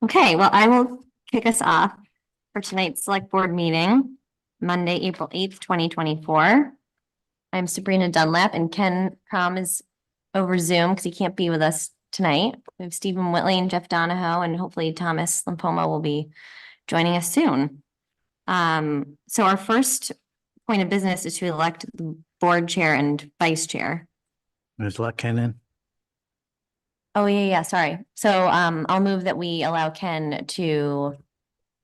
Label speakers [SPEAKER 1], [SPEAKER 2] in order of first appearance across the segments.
[SPEAKER 1] Okay, well, I will kick us off for tonight's select board meeting, Monday, April 8th, 2024. I'm Sabrina Dunlap and Ken Crom is over Zoom because he can't be with us tonight. We have Stephen Whitley and Jeff Donahoe, and hopefully Thomas Limpomo will be joining us soon. So our first point of business is to elect the board chair and vice chair.
[SPEAKER 2] Ms. Luck, Ken in?
[SPEAKER 1] Oh, yeah, sorry. So I'll move that we allow Ken to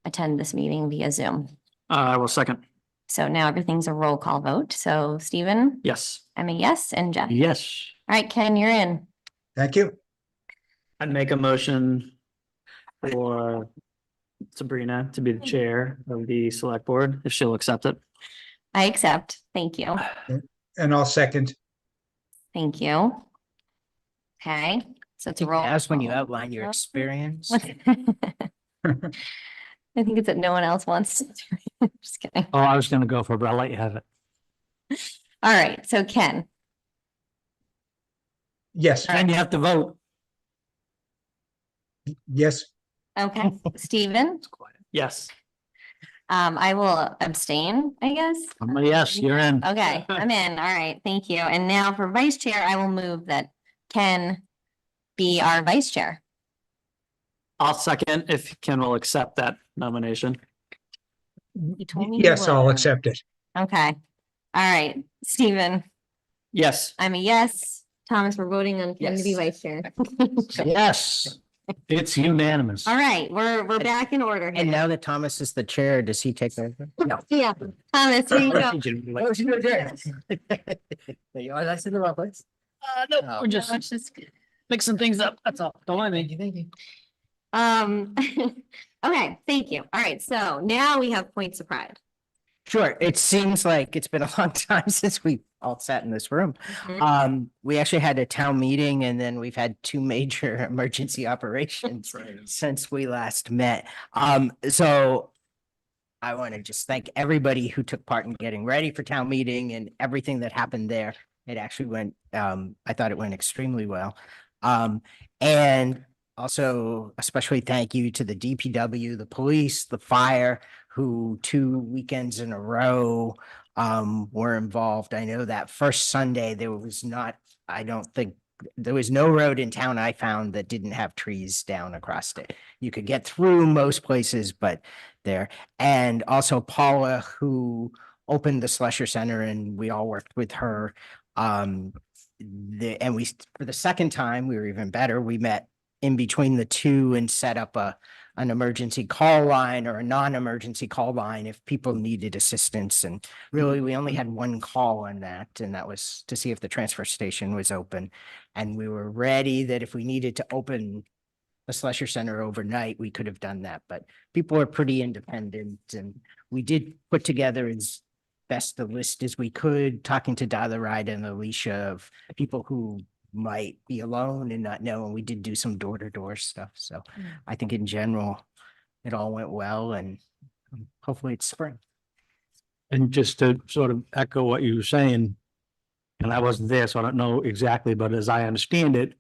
[SPEAKER 1] attend this meeting via Zoom.
[SPEAKER 3] I will second.
[SPEAKER 1] So now everything's a roll call vote. So Stephen?
[SPEAKER 3] Yes.
[SPEAKER 1] I'm a yes, and Jeff?
[SPEAKER 2] Yes.
[SPEAKER 1] All right, Ken, you're in.
[SPEAKER 4] Thank you.
[SPEAKER 3] I'd make a motion for Sabrina to be the chair of the select board, if she'll accept it.
[SPEAKER 1] I accept. Thank you.
[SPEAKER 4] And I'll second.
[SPEAKER 1] Thank you. Okay, so it's a roll.
[SPEAKER 5] That's when you
[SPEAKER 1] call.
[SPEAKER 5] outline your experience.
[SPEAKER 1] I think it's that no one else wants to. Just kidding.
[SPEAKER 2] Oh, I was gonna go for it, but I'll let you have it.
[SPEAKER 1] All right, so Ken,
[SPEAKER 4] Yes,
[SPEAKER 2] And you have to vote.
[SPEAKER 4] yes,
[SPEAKER 1] okay, Stephen,
[SPEAKER 3] Yes.
[SPEAKER 1] I will abstain, I guess.
[SPEAKER 2] I'm a yes, you're in.
[SPEAKER 1] Okay, I'm in. All right, thank you. And now for vice chair, I will move that Ken be our vice chair.
[SPEAKER 3] I'll second if Ken will accept that nomination.
[SPEAKER 1] You told me you
[SPEAKER 4] yes, I'll
[SPEAKER 1] would.
[SPEAKER 4] accept it.
[SPEAKER 1] Okay. All right, Stephen,
[SPEAKER 3] Yes.
[SPEAKER 1] I'm a yes. Thomas, we're voting on Ken to be
[SPEAKER 5] Yes.
[SPEAKER 1] vice chair.
[SPEAKER 2] Yes, it's unanimous.
[SPEAKER 1] All right, we're back in order
[SPEAKER 5] And
[SPEAKER 1] here.
[SPEAKER 5] now that Thomas is the chair, does he take over? No.
[SPEAKER 1] Yeah, Thomas, here you go.
[SPEAKER 5] Oh, she's gonna chair. You are, that's in the wrong place.
[SPEAKER 3] No,
[SPEAKER 5] Oh.
[SPEAKER 3] we're just
[SPEAKER 1] Let's just
[SPEAKER 3] mixing things up. That's all. Don't mind me.
[SPEAKER 5] Thank you.
[SPEAKER 1] Okay, thank you. All right, so now we have points of pride.
[SPEAKER 5] Sure, it seems like it's been a long time since we all sat in this room.
[SPEAKER 1] Mhm.
[SPEAKER 5] We actually had a town meeting and then we've had two major emergency operations since we last met. So I want to just thank everybody who took part in getting ready for town meeting and everything that happened there. It actually went, I thought it went extremely well. And also especially thank you to the DPW, the police, the fire, who 2 weekends in a row were involved. I know that first Sunday there was not, I don't think there was no road in town I found that didn't have trees down across it. You could get through most places, but there. And also Paula, who opened the Slusher Center, and we all worked with her. And we, for the second time, we were even better. We met in between the two and set up an emergency call line or a non-emergency call line if people needed assistance. And really, we only had one call on that, and that was to see if the transfer station was open. And we were ready that if we needed to open the Slusher Center overnight, we could have done that. But people are pretty independent, and we did put together as best a list as we could, talking to Ride and Alicia of people who might be alone and not know. And we did do some door-to-door stuff. So I think in general, it all went well, and hopefully it's spring.
[SPEAKER 2] And just to sort of echo what you were saying, and I wasn't there, so I don't know exactly, but as I understand it,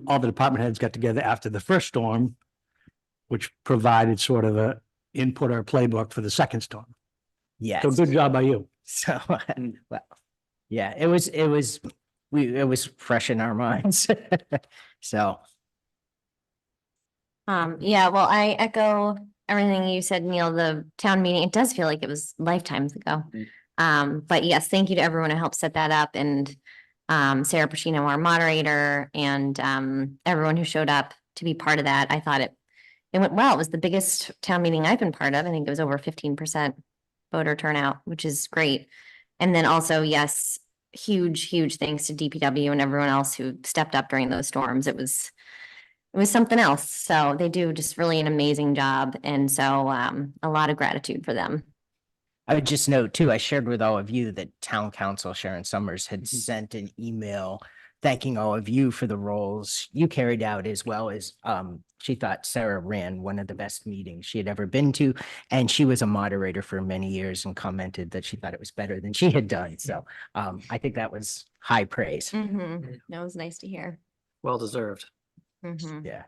[SPEAKER 2] all the department heads got together after the first storm, which provided sort of a input or playbook for the second storm.
[SPEAKER 5] Yes.
[SPEAKER 2] So good job by you.
[SPEAKER 5] So, well, yeah, it was fresh in our minds. So,
[SPEAKER 1] Yeah, well, I echo everything you said, Neil. The town meeting, it does feel like it was lifetimes ago. But yes, thank you to everyone who helped set that up, and Sarah Pacino, our moderator, and everyone who showed up to be part of that. I thought it went well. It was the biggest town meeting I've been part of. I think it was over 15% voter turnout, which is great. And then also, yes, huge thanks to DPW and everyone else who stepped up during those storms. It was something else. So they do just really an amazing job. And so a lot of gratitude for them.
[SPEAKER 5] I would just note too, I shared with all of you that Town Council Sharon Summers had sent an email thanking all of you for the roles you carried out, as well as she thought Sarah ran one of the best meetings she had ever been to. And she was a moderator for many years and commented that she thought it was better than she had done. So I think that was high praise.
[SPEAKER 1] That was nice to hear.
[SPEAKER 3] Well deserved.
[SPEAKER 1] Mhm.
[SPEAKER 5] Yeah.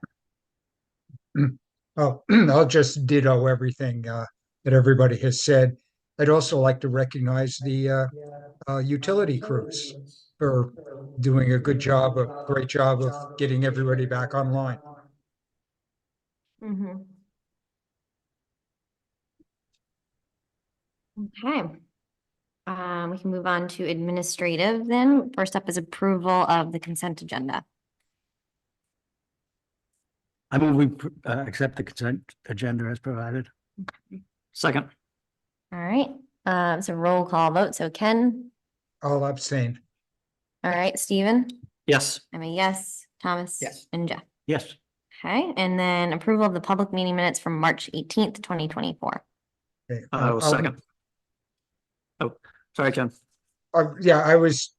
[SPEAKER 4] I'll just ditto everything that everybody has said. I'd also like to recognize the utility crews for doing a great job of getting everybody back online.
[SPEAKER 1] Mhm. Okay. We can move on to administrative then. First up is approval of the consent agenda.
[SPEAKER 2] I mean, we accept the consent agenda as provided.
[SPEAKER 3] Second.
[SPEAKER 1] All right, it's a roll call vote. So Ken,
[SPEAKER 4] I'll abstain.
[SPEAKER 1] all right, Stephen,
[SPEAKER 3] Yes.
[SPEAKER 1] I'm a yes, Thomas.
[SPEAKER 5] Yes.
[SPEAKER 1] And Jeff.
[SPEAKER 2] Yes,
[SPEAKER 1] Okay, and then approval of the public meeting minutes from March 18th, 2024.
[SPEAKER 4] Okay,
[SPEAKER 3] I will second. Oh, sorry, Ken.
[SPEAKER 4] Yeah, I was,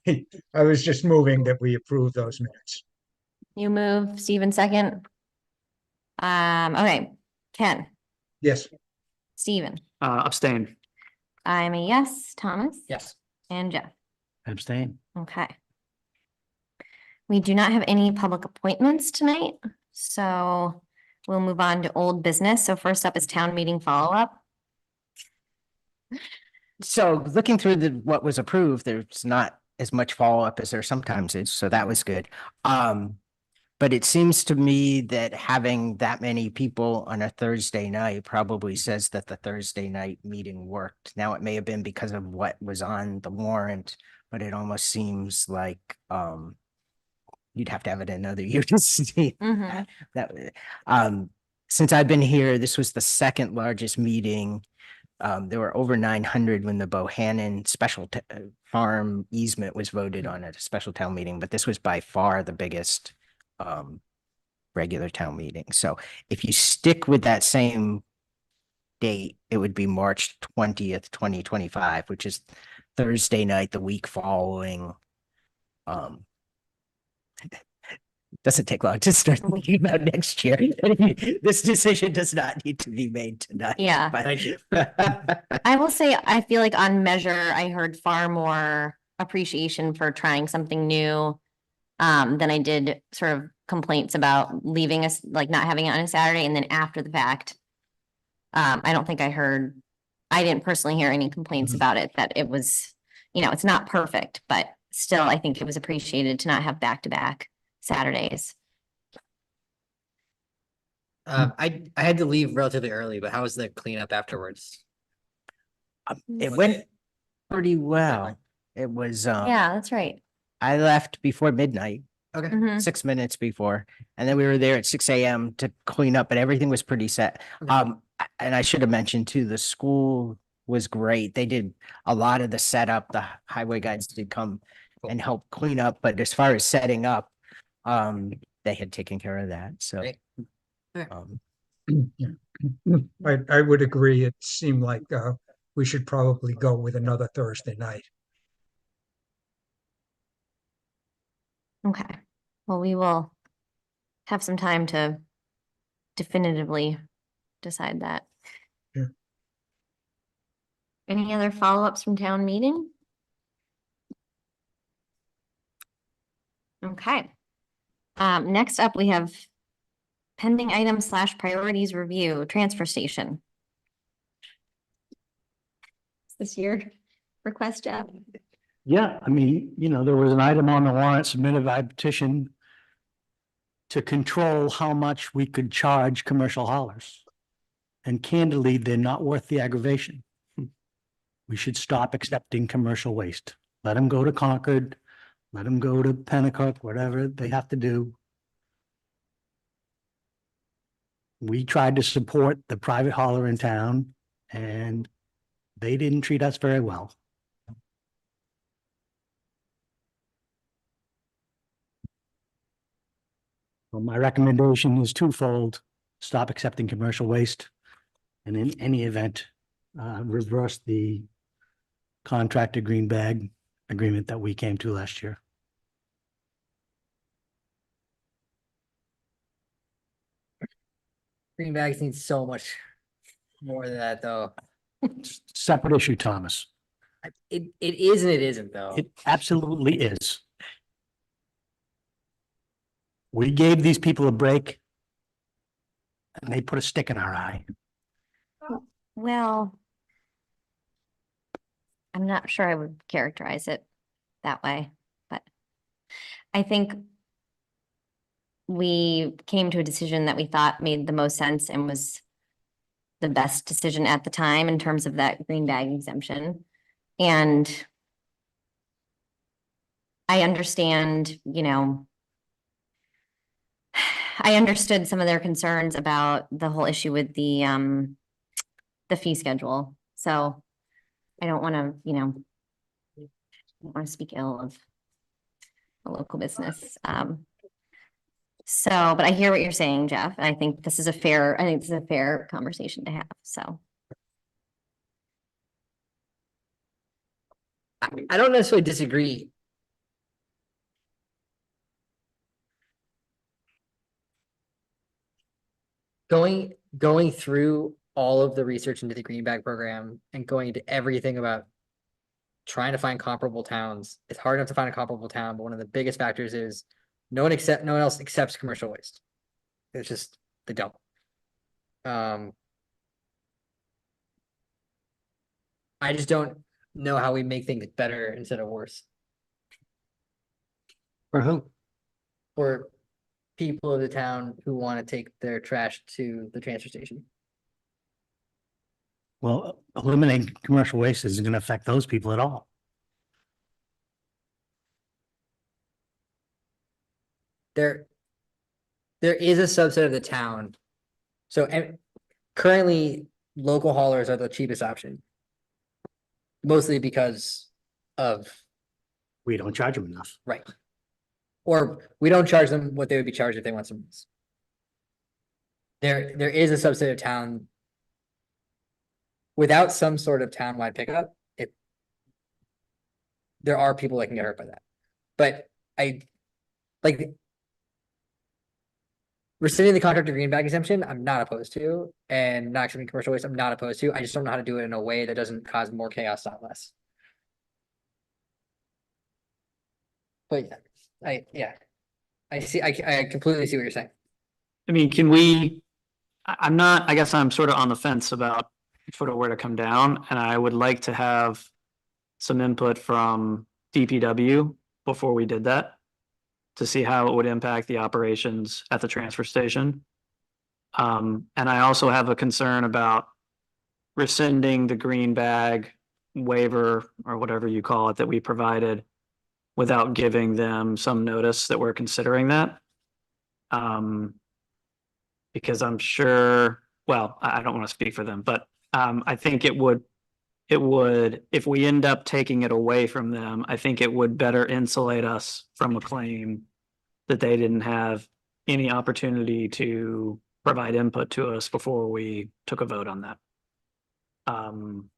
[SPEAKER 4] I was just moving that we approve those minutes.
[SPEAKER 1] You move, Stephen second. Okay, Ken,
[SPEAKER 4] Yes,
[SPEAKER 1] Stephen,
[SPEAKER 3] Abstain.
[SPEAKER 1] I'm a yes, Thomas.
[SPEAKER 5] Yes.
[SPEAKER 1] And Jeff.
[SPEAKER 2] abstain.
[SPEAKER 1] Okay. We do not have any public appointments tonight, so we'll move on to old business. So first up is town meeting follow-up.
[SPEAKER 5] So looking through what was approved, there's not as much follow-up as there sometimes is, so that was good. But it seems to me that having that many people on a Thursday night probably says that the Thursday night meeting worked. Now, it may have been because of what was on the warrant, but it almost seems like you'd have to have it another year to see
[SPEAKER 1] Mhm.
[SPEAKER 5] that. Since I've been here, this was the second largest meeting. There were over 900 when the Bohannon farm easement was voted on at a special town meeting, but this was by far the biggest regular town meeting. So if you stick with that same date, it would be March 20th, 2025, which is Thursday night, the week following. Doesn't take long to start thinking about next year. This decision does not need to be made tonight.
[SPEAKER 1] Yeah.
[SPEAKER 5] but-
[SPEAKER 3] Thank you.
[SPEAKER 1] I will say, I feel like on measure, I heard far more appreciation for trying something new than I did sort of complaints about leaving us, like not having it on a Saturday, and then after the fact. I don't think I didn't personally hear any complaints
[SPEAKER 2] Mhm.
[SPEAKER 1] about it, that it was, it's not perfect, but still, I think it was appreciated to not have back-to-back Saturdays.
[SPEAKER 6] I had to leave relatively early, but how was the cleanup afterwards?
[SPEAKER 5] It
[SPEAKER 6] Was
[SPEAKER 5] went
[SPEAKER 6] it-
[SPEAKER 5] pretty well. It was,
[SPEAKER 1] Yeah, that's right.
[SPEAKER 5] I left before midnight,
[SPEAKER 6] Okay.
[SPEAKER 1] Mhm.
[SPEAKER 5] 6 minutes before, and then we were there at 6 a.m. to clean up, but everything was pretty set.
[SPEAKER 6] Okay.
[SPEAKER 5] And I should have mentioned too, the school was great. They did a lot of the setup. The highway guys did come
[SPEAKER 6] Cool.
[SPEAKER 5] and help clean up, but as far as setting up, they had taken care of that, so.
[SPEAKER 6] Great. Okay.
[SPEAKER 5] um,
[SPEAKER 4] I would agree. It seemed like we should probably go with another Thursday night.
[SPEAKER 1] Okay, well, we will have some time to definitively decide that.
[SPEAKER 4] Sure.
[SPEAKER 1] Any other follow-ups from town meeting? Okay. Next up, we have pending item / priorities review, transfer station. Is this your request, Jeff?
[SPEAKER 2] Yeah, I mean, there was an item on the warrant submitted by petition to control how much we could charge commercial haulers. And candidly, they're not worth the aggravation. We should stop accepting commercial waste. Let them go to Concord, let them go to Pennacook, whatever they have to do. We tried to support the private hauler in town and they didn't treat us very well. Well, my recommendation is twofold: stop accepting commercial waste. And in any event, reverse the contracted green bag agreement that we came to last year.
[SPEAKER 6] Green bags need so much more than that, though.
[SPEAKER 2] Separate issue, Thomas.
[SPEAKER 6] It is and it isn't, though.
[SPEAKER 2] It absolutely is. We gave these people a break. and they put a stick in our eye.
[SPEAKER 1] Well, I'm not sure I would characterize it that way, but I think we came to a decision that we thought made the most sense and was the best decision at the time in terms of that green bag exemption. And I understand, I understood some of their concerns about the whole issue with the fee schedule. So I don't want to, don't want to speak ill of a local business. So, but I hear what you're saying, Jeff. I think this is a fair conversation to have, so.
[SPEAKER 6] I don't necessarily disagree. Going through all of the research into the green bag program and going into everything about trying to find comparable towns. It's hard enough to find a comparable town, but one of the biggest factors is no one else accepts commercial waste. It's just they don't. I just don't know how we make things better instead of worse
[SPEAKER 2] For who?
[SPEAKER 6] for people of the town who want to take their trash to the transfer station.
[SPEAKER 2] Well, eliminating commercial waste isn't gonna affect those people at all.
[SPEAKER 6] There is a subset of the town. So currently, local haulers are the cheapest option. Mostly because of,
[SPEAKER 2] We don't charge them enough.
[SPEAKER 6] right. Or we don't charge them what they would be charged if they want some. There is a subset of town. Without some sort of townwide pickup, there are people that can get hurt by that. But rescinding the contractor green bag exemption, I'm not opposed to, and not accepting commercial waste, I'm not opposed to. I just don't know how to do it in a way that doesn't cause more chaos, not less. But I completely see what you're saying.
[SPEAKER 3] I mean, can we, I'm not, I guess I'm sort of on the fence about sort of where to come down, and I would like to have some input from DPW before we did that to see how it would impact the operations at the transfer station. And I also have a concern about rescinding the green bag waiver or whatever you call it that we provided without giving them some notice that we're considering that. Because I'm sure, well, I don't want to speak for them, but I think it would, if we end up taking it away from them, I think it would better insulate us from a claim that they didn't have any opportunity to provide input to us before we took a vote on that. And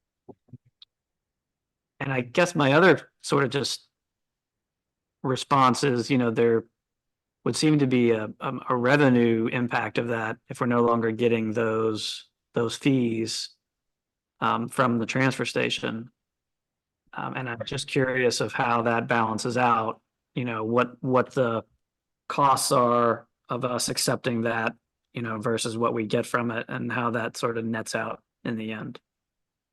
[SPEAKER 3] I guess my other sort of just response is, there would seem to be a revenue impact of that if we're no longer getting those fees from the transfer station. And I'm just curious of how that balances out, what the costs are of us accepting that, versus what we get from it and how that sort of nets out in the end.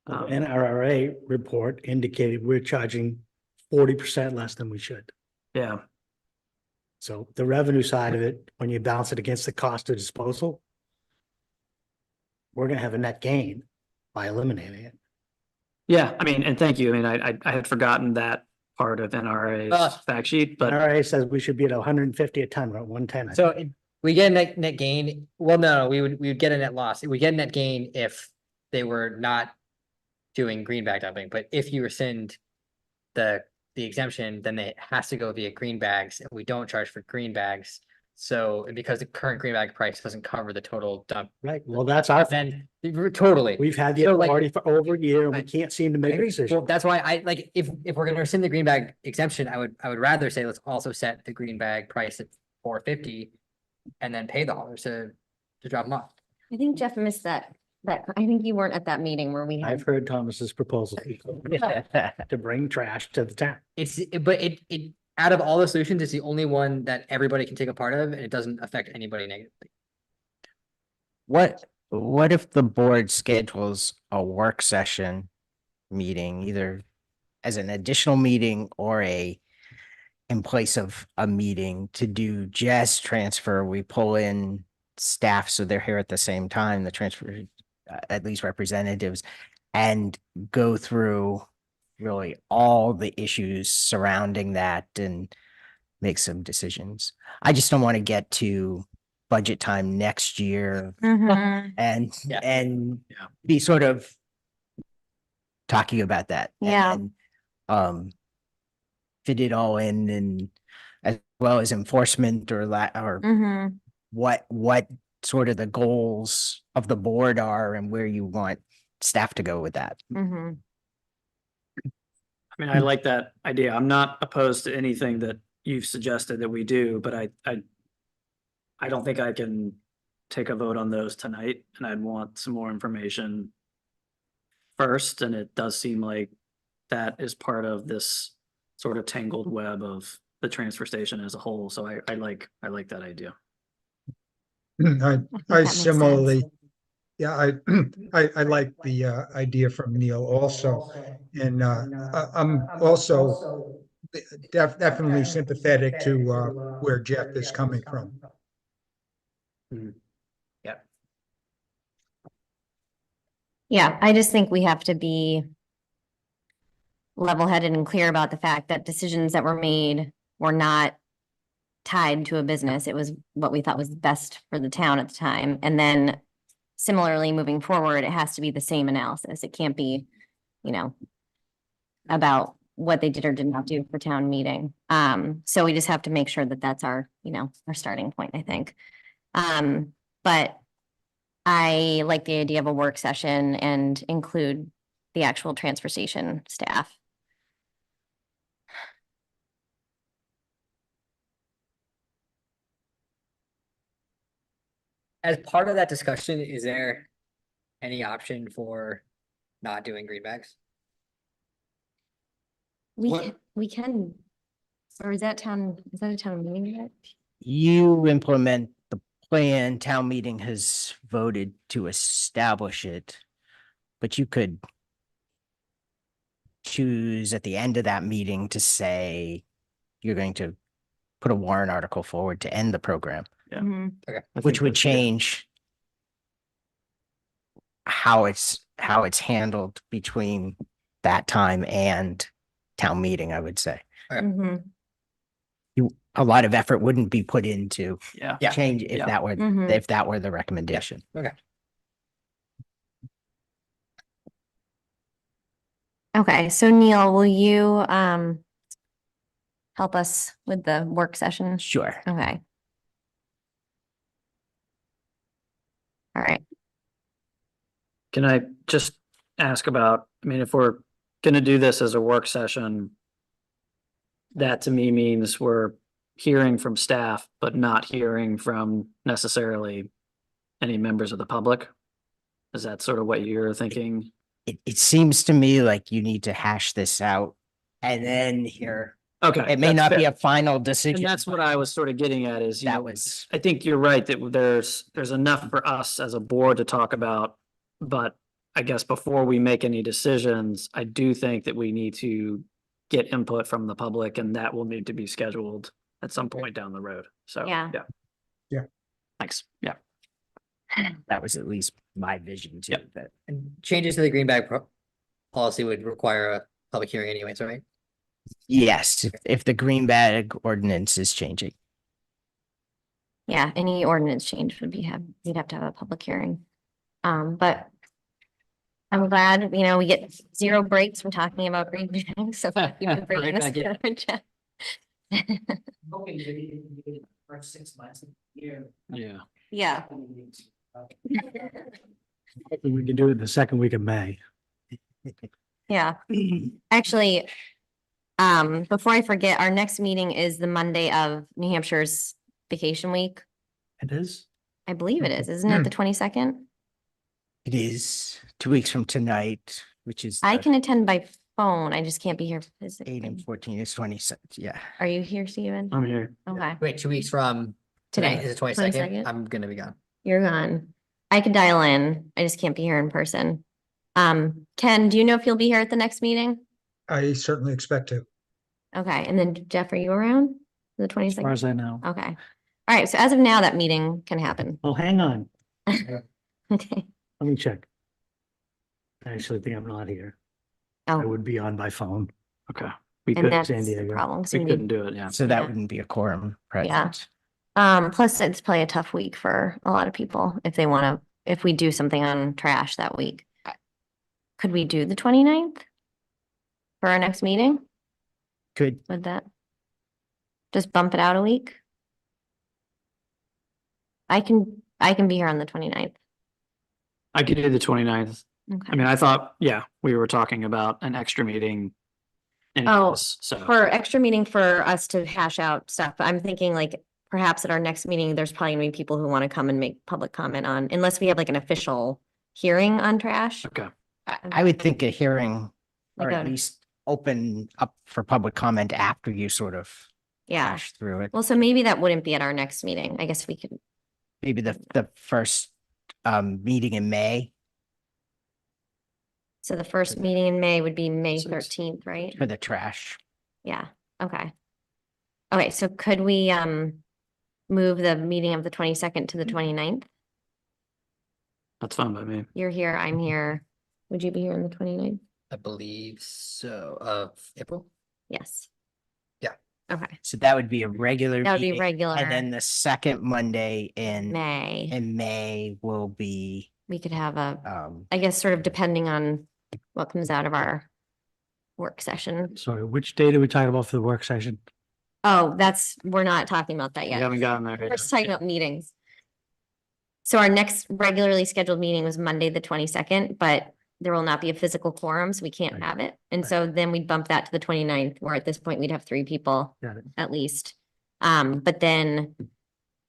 [SPEAKER 2] The NRRA report indicated we're charging 40% less than we should.
[SPEAKER 3] Yeah,
[SPEAKER 2] So the revenue side of it, when you balance it against the cost of disposal, we're gonna have a net gain by eliminating it.
[SPEAKER 3] yeah, I mean, and thank you. I mean, I had forgotten that part of NRA's fact sheet, but
[SPEAKER 2] NRA says we should be at 150 a ton, we're at 110.
[SPEAKER 6] So we get a net gain. Well, no, we would get a net loss. We get a net gain if they were not doing green bag dumping, but if you rescind the exemption, then it has to go via green bags, and we don't charge for green bags. So because the current green bag price doesn't cover the total dump,
[SPEAKER 2] Right, well, that's our,
[SPEAKER 6] then totally.
[SPEAKER 2] we've had the
[SPEAKER 6] So, like,
[SPEAKER 2] authority for over a year and we
[SPEAKER 6] I-
[SPEAKER 2] can't seem to
[SPEAKER 6] I
[SPEAKER 2] make a
[SPEAKER 6] agree. Well,
[SPEAKER 2] decision.
[SPEAKER 6] that's why I like, if we're gonna rescind the green bag exemption, I would rather say, let's also set the green bag price at $4.50 and then pay the haulers to drop them off.
[SPEAKER 1] I think Jeff missed that, I think you weren't at that meeting where we
[SPEAKER 2] I've
[SPEAKER 1] had.
[SPEAKER 2] heard Thomas's proposal to bring trash to the town.
[SPEAKER 6] But it out of all the solutions, it's the only one that everybody can take a part of, and it doesn't affect anybody negatively.
[SPEAKER 5] what if the board schedules a work session meeting, either as an additional meeting or in place of a meeting to do just transfer? We pull in staff so they're here at the same time, the transfer, at least representatives, and go through really all the issues surrounding that and make some decisions. I just don't want to get to budget time next year
[SPEAKER 1] Mhm.
[SPEAKER 5] and
[SPEAKER 6] Yeah.
[SPEAKER 3] Yeah.
[SPEAKER 5] be sort of talking about that.
[SPEAKER 1] Yeah.
[SPEAKER 5] Fit it all in, and as well as enforcement or
[SPEAKER 1] Mhm.
[SPEAKER 5] what sort of the goals of the board are and where you want staff to go with that.
[SPEAKER 1] Mhm.
[SPEAKER 3] I mean, I like that idea. I'm not opposed to anything that you've suggested that we do, but I don't think I can take a vote on those tonight, and I'd want some more information first, and it does seem like that is part of this sort of tangled web of the transfer station as a whole, so I like that idea.
[SPEAKER 4] I,
[SPEAKER 1] think
[SPEAKER 4] I
[SPEAKER 1] that makes
[SPEAKER 4] similarly,
[SPEAKER 1] sense.
[SPEAKER 4] yeah, I like the idea from Neil also. And I'm also definitely sympathetic to where Jeff is coming from.
[SPEAKER 1] Yeah, I just think we have to be level-headed and clear about the fact that decisions that were made were not tied to a business. It was what we thought was best for the town at the time. And then similarly, moving forward, it has to be the same analysis. It can't be, about what they did or did not do for town meeting. So we just have to make sure that that's our starting point, I think. But I like the idea of a work session and include the actual transfer station staff.
[SPEAKER 6] As part of that discussion, is there any option for not doing greenbacks?
[SPEAKER 1] We can, or is that a town meeting yet?
[SPEAKER 5] You implement the plan, town meeting has voted to establish it, but you could choose at the end of that meeting to say you're going to put a warrant article forward to end the program,
[SPEAKER 3] Yeah.
[SPEAKER 1] Mhm.
[SPEAKER 5] which would change how it's handled between that time and town meeting, I would say.
[SPEAKER 1] Mhm.
[SPEAKER 5] A lot of effort wouldn't be put into
[SPEAKER 3] Yeah.
[SPEAKER 6] Yeah.
[SPEAKER 5] change if
[SPEAKER 3] Yeah.
[SPEAKER 5] that were,
[SPEAKER 1] Mhm.
[SPEAKER 5] if that were the recommendation.
[SPEAKER 1] Okay, so Neil, will you help us with the work session?
[SPEAKER 5] Sure.
[SPEAKER 1] Okay. All right.
[SPEAKER 3] Can I just ask about, I mean, if we're gonna do this as a work session, that to me means we're hearing from staff, but not hearing from necessarily any members of the public? Is that sort of what you're thinking?
[SPEAKER 5] It seems to me like you need to hash this out and then hear.
[SPEAKER 3] Okay.
[SPEAKER 5] It may
[SPEAKER 3] that's
[SPEAKER 5] not be
[SPEAKER 3] fair.
[SPEAKER 5] a final
[SPEAKER 3] And
[SPEAKER 5] decision.
[SPEAKER 3] that's what I was sort of getting at is,
[SPEAKER 5] That was,
[SPEAKER 3] I think you're right that there's enough for us as a board to talk about. But I guess before we make any decisions, I do think that we need to get input from the public, and that will need to be scheduled at some point down the road. So,
[SPEAKER 1] Yeah.
[SPEAKER 4] Yeah.
[SPEAKER 3] Thanks. Yeah.
[SPEAKER 5] that was at least my vision too.
[SPEAKER 3] Yep.
[SPEAKER 5] That
[SPEAKER 6] And changes to the greenback policy would require a public hearing anyways, right?
[SPEAKER 5] yes, if the green bag ordinance is changing.
[SPEAKER 1] Yeah, any ordinance change we'd have to have a public hearing. But I'm glad, we get 0 breaks from talking about green bags, so thank you for bringing
[SPEAKER 3] Right
[SPEAKER 1] this
[SPEAKER 3] back in.
[SPEAKER 1] forward, Jeff.
[SPEAKER 5] First 6 months of the year.
[SPEAKER 3] Yeah.
[SPEAKER 1] Yeah.
[SPEAKER 2] Hopefully we can do it the second week of May.
[SPEAKER 1] Yeah, actually, before I forget, our next meeting is the Monday of New Hampshire's vacation week.
[SPEAKER 2] It is?
[SPEAKER 1] I believe it is, isn't it the 22nd?
[SPEAKER 5] It is 2 weeks from tonight, which is
[SPEAKER 1] I
[SPEAKER 5] the
[SPEAKER 1] can attend by phone, I just can't be here
[SPEAKER 5] 8 and
[SPEAKER 1] physically.
[SPEAKER 5] 14 is 26. Yeah.
[SPEAKER 1] Are you here, Steven?
[SPEAKER 3] I'm here.
[SPEAKER 1] Okay,
[SPEAKER 6] Wait, 2 weeks from
[SPEAKER 1] Today,
[SPEAKER 6] today is the 22nd.
[SPEAKER 1] 22nd.
[SPEAKER 6] I'm gonna be gone.
[SPEAKER 1] You're gone. I could dial in. I just can't be here in person. Ken, do you know if you'll be here at the next meeting?
[SPEAKER 4] I certainly expect to.
[SPEAKER 1] Okay, and then Jeff, are you around the
[SPEAKER 2] As far
[SPEAKER 1] 22nd?
[SPEAKER 2] as I know.
[SPEAKER 1] Okay. All right, so as of now, that meeting can happen.
[SPEAKER 2] Oh, hang on.
[SPEAKER 1] Okay.
[SPEAKER 2] Let me check. I actually think I'm not here. I
[SPEAKER 1] Oh,
[SPEAKER 2] would be on by phone.
[SPEAKER 3] Okay, we
[SPEAKER 1] and
[SPEAKER 3] could,
[SPEAKER 1] that's
[SPEAKER 2] San
[SPEAKER 1] the
[SPEAKER 2] Diego.
[SPEAKER 1] problem. 'cause
[SPEAKER 3] we
[SPEAKER 1] we
[SPEAKER 3] couldn't
[SPEAKER 1] need,
[SPEAKER 3] do it, yeah.
[SPEAKER 5] So
[SPEAKER 1] Yeah.
[SPEAKER 5] that wouldn't be a quorum
[SPEAKER 1] Yeah.
[SPEAKER 5] present.
[SPEAKER 1] plus it's probably a tough week for a lot of people if they want to, if we do something on trash that week. Could we do the 29th for our next meeting?
[SPEAKER 5] Could,
[SPEAKER 1] Would that just bump it out a week? I can be here on the 29th.
[SPEAKER 3] I could do the 29th. I
[SPEAKER 1] Okay.
[SPEAKER 3] mean, I thought, yeah, we were talking about an extra meeting.
[SPEAKER 1] Oh,
[SPEAKER 3] anyways, so,
[SPEAKER 1] For extra meeting for us to hash out stuff, but I'm thinking like perhaps at our next meeting, there's probably gonna be people who want to come and make public comment on, unless we have like an official hearing on trash.
[SPEAKER 3] okay,
[SPEAKER 5] I would think a hearing, or
[SPEAKER 1] Like
[SPEAKER 5] at
[SPEAKER 1] a-
[SPEAKER 5] least open up for public comment after you sort of
[SPEAKER 1] Yeah,
[SPEAKER 5] hash through it.
[SPEAKER 1] well, so maybe that wouldn't be at our next meeting. I guess we could,
[SPEAKER 5] Maybe the first meeting in May
[SPEAKER 1] so the first meeting in May would be May
[SPEAKER 3] Six.
[SPEAKER 1] 13th, right?
[SPEAKER 5] for the trash.
[SPEAKER 1] Yeah, okay. Okay, so could we move the meeting of the 22nd to the 29th?
[SPEAKER 3] that's fine by me.
[SPEAKER 1] You're here, I'm here. Would you be here on the 29th?
[SPEAKER 6] I believe so, of April.
[SPEAKER 1] Yes.
[SPEAKER 6] Yeah.
[SPEAKER 1] Okay,
[SPEAKER 5] So that would be a regular
[SPEAKER 1] that would be
[SPEAKER 5] meeting.
[SPEAKER 1] regular.
[SPEAKER 5] And then the second Monday
[SPEAKER 1] May,
[SPEAKER 5] in May will be,
[SPEAKER 1] we could have a,
[SPEAKER 5] um,
[SPEAKER 1] I guess sort of depending on what comes out of our work session.
[SPEAKER 2] Sorry, which date are we talking about for the work session?
[SPEAKER 1] Oh, we're not talking about that
[SPEAKER 3] We
[SPEAKER 1] yet.
[SPEAKER 3] haven't gotten there.
[SPEAKER 1] We're
[SPEAKER 3] yet.
[SPEAKER 1] just talking about meetings. So our next regularly scheduled meeting was Monday, the 22nd, but there will not be a physical quorum, so we can't
[SPEAKER 2] Right.
[SPEAKER 1] have it. And
[SPEAKER 2] Right.
[SPEAKER 1] so then we'd bump that to the 29th, where at this point we'd have 3 people
[SPEAKER 2] Got it.
[SPEAKER 1] at least. But then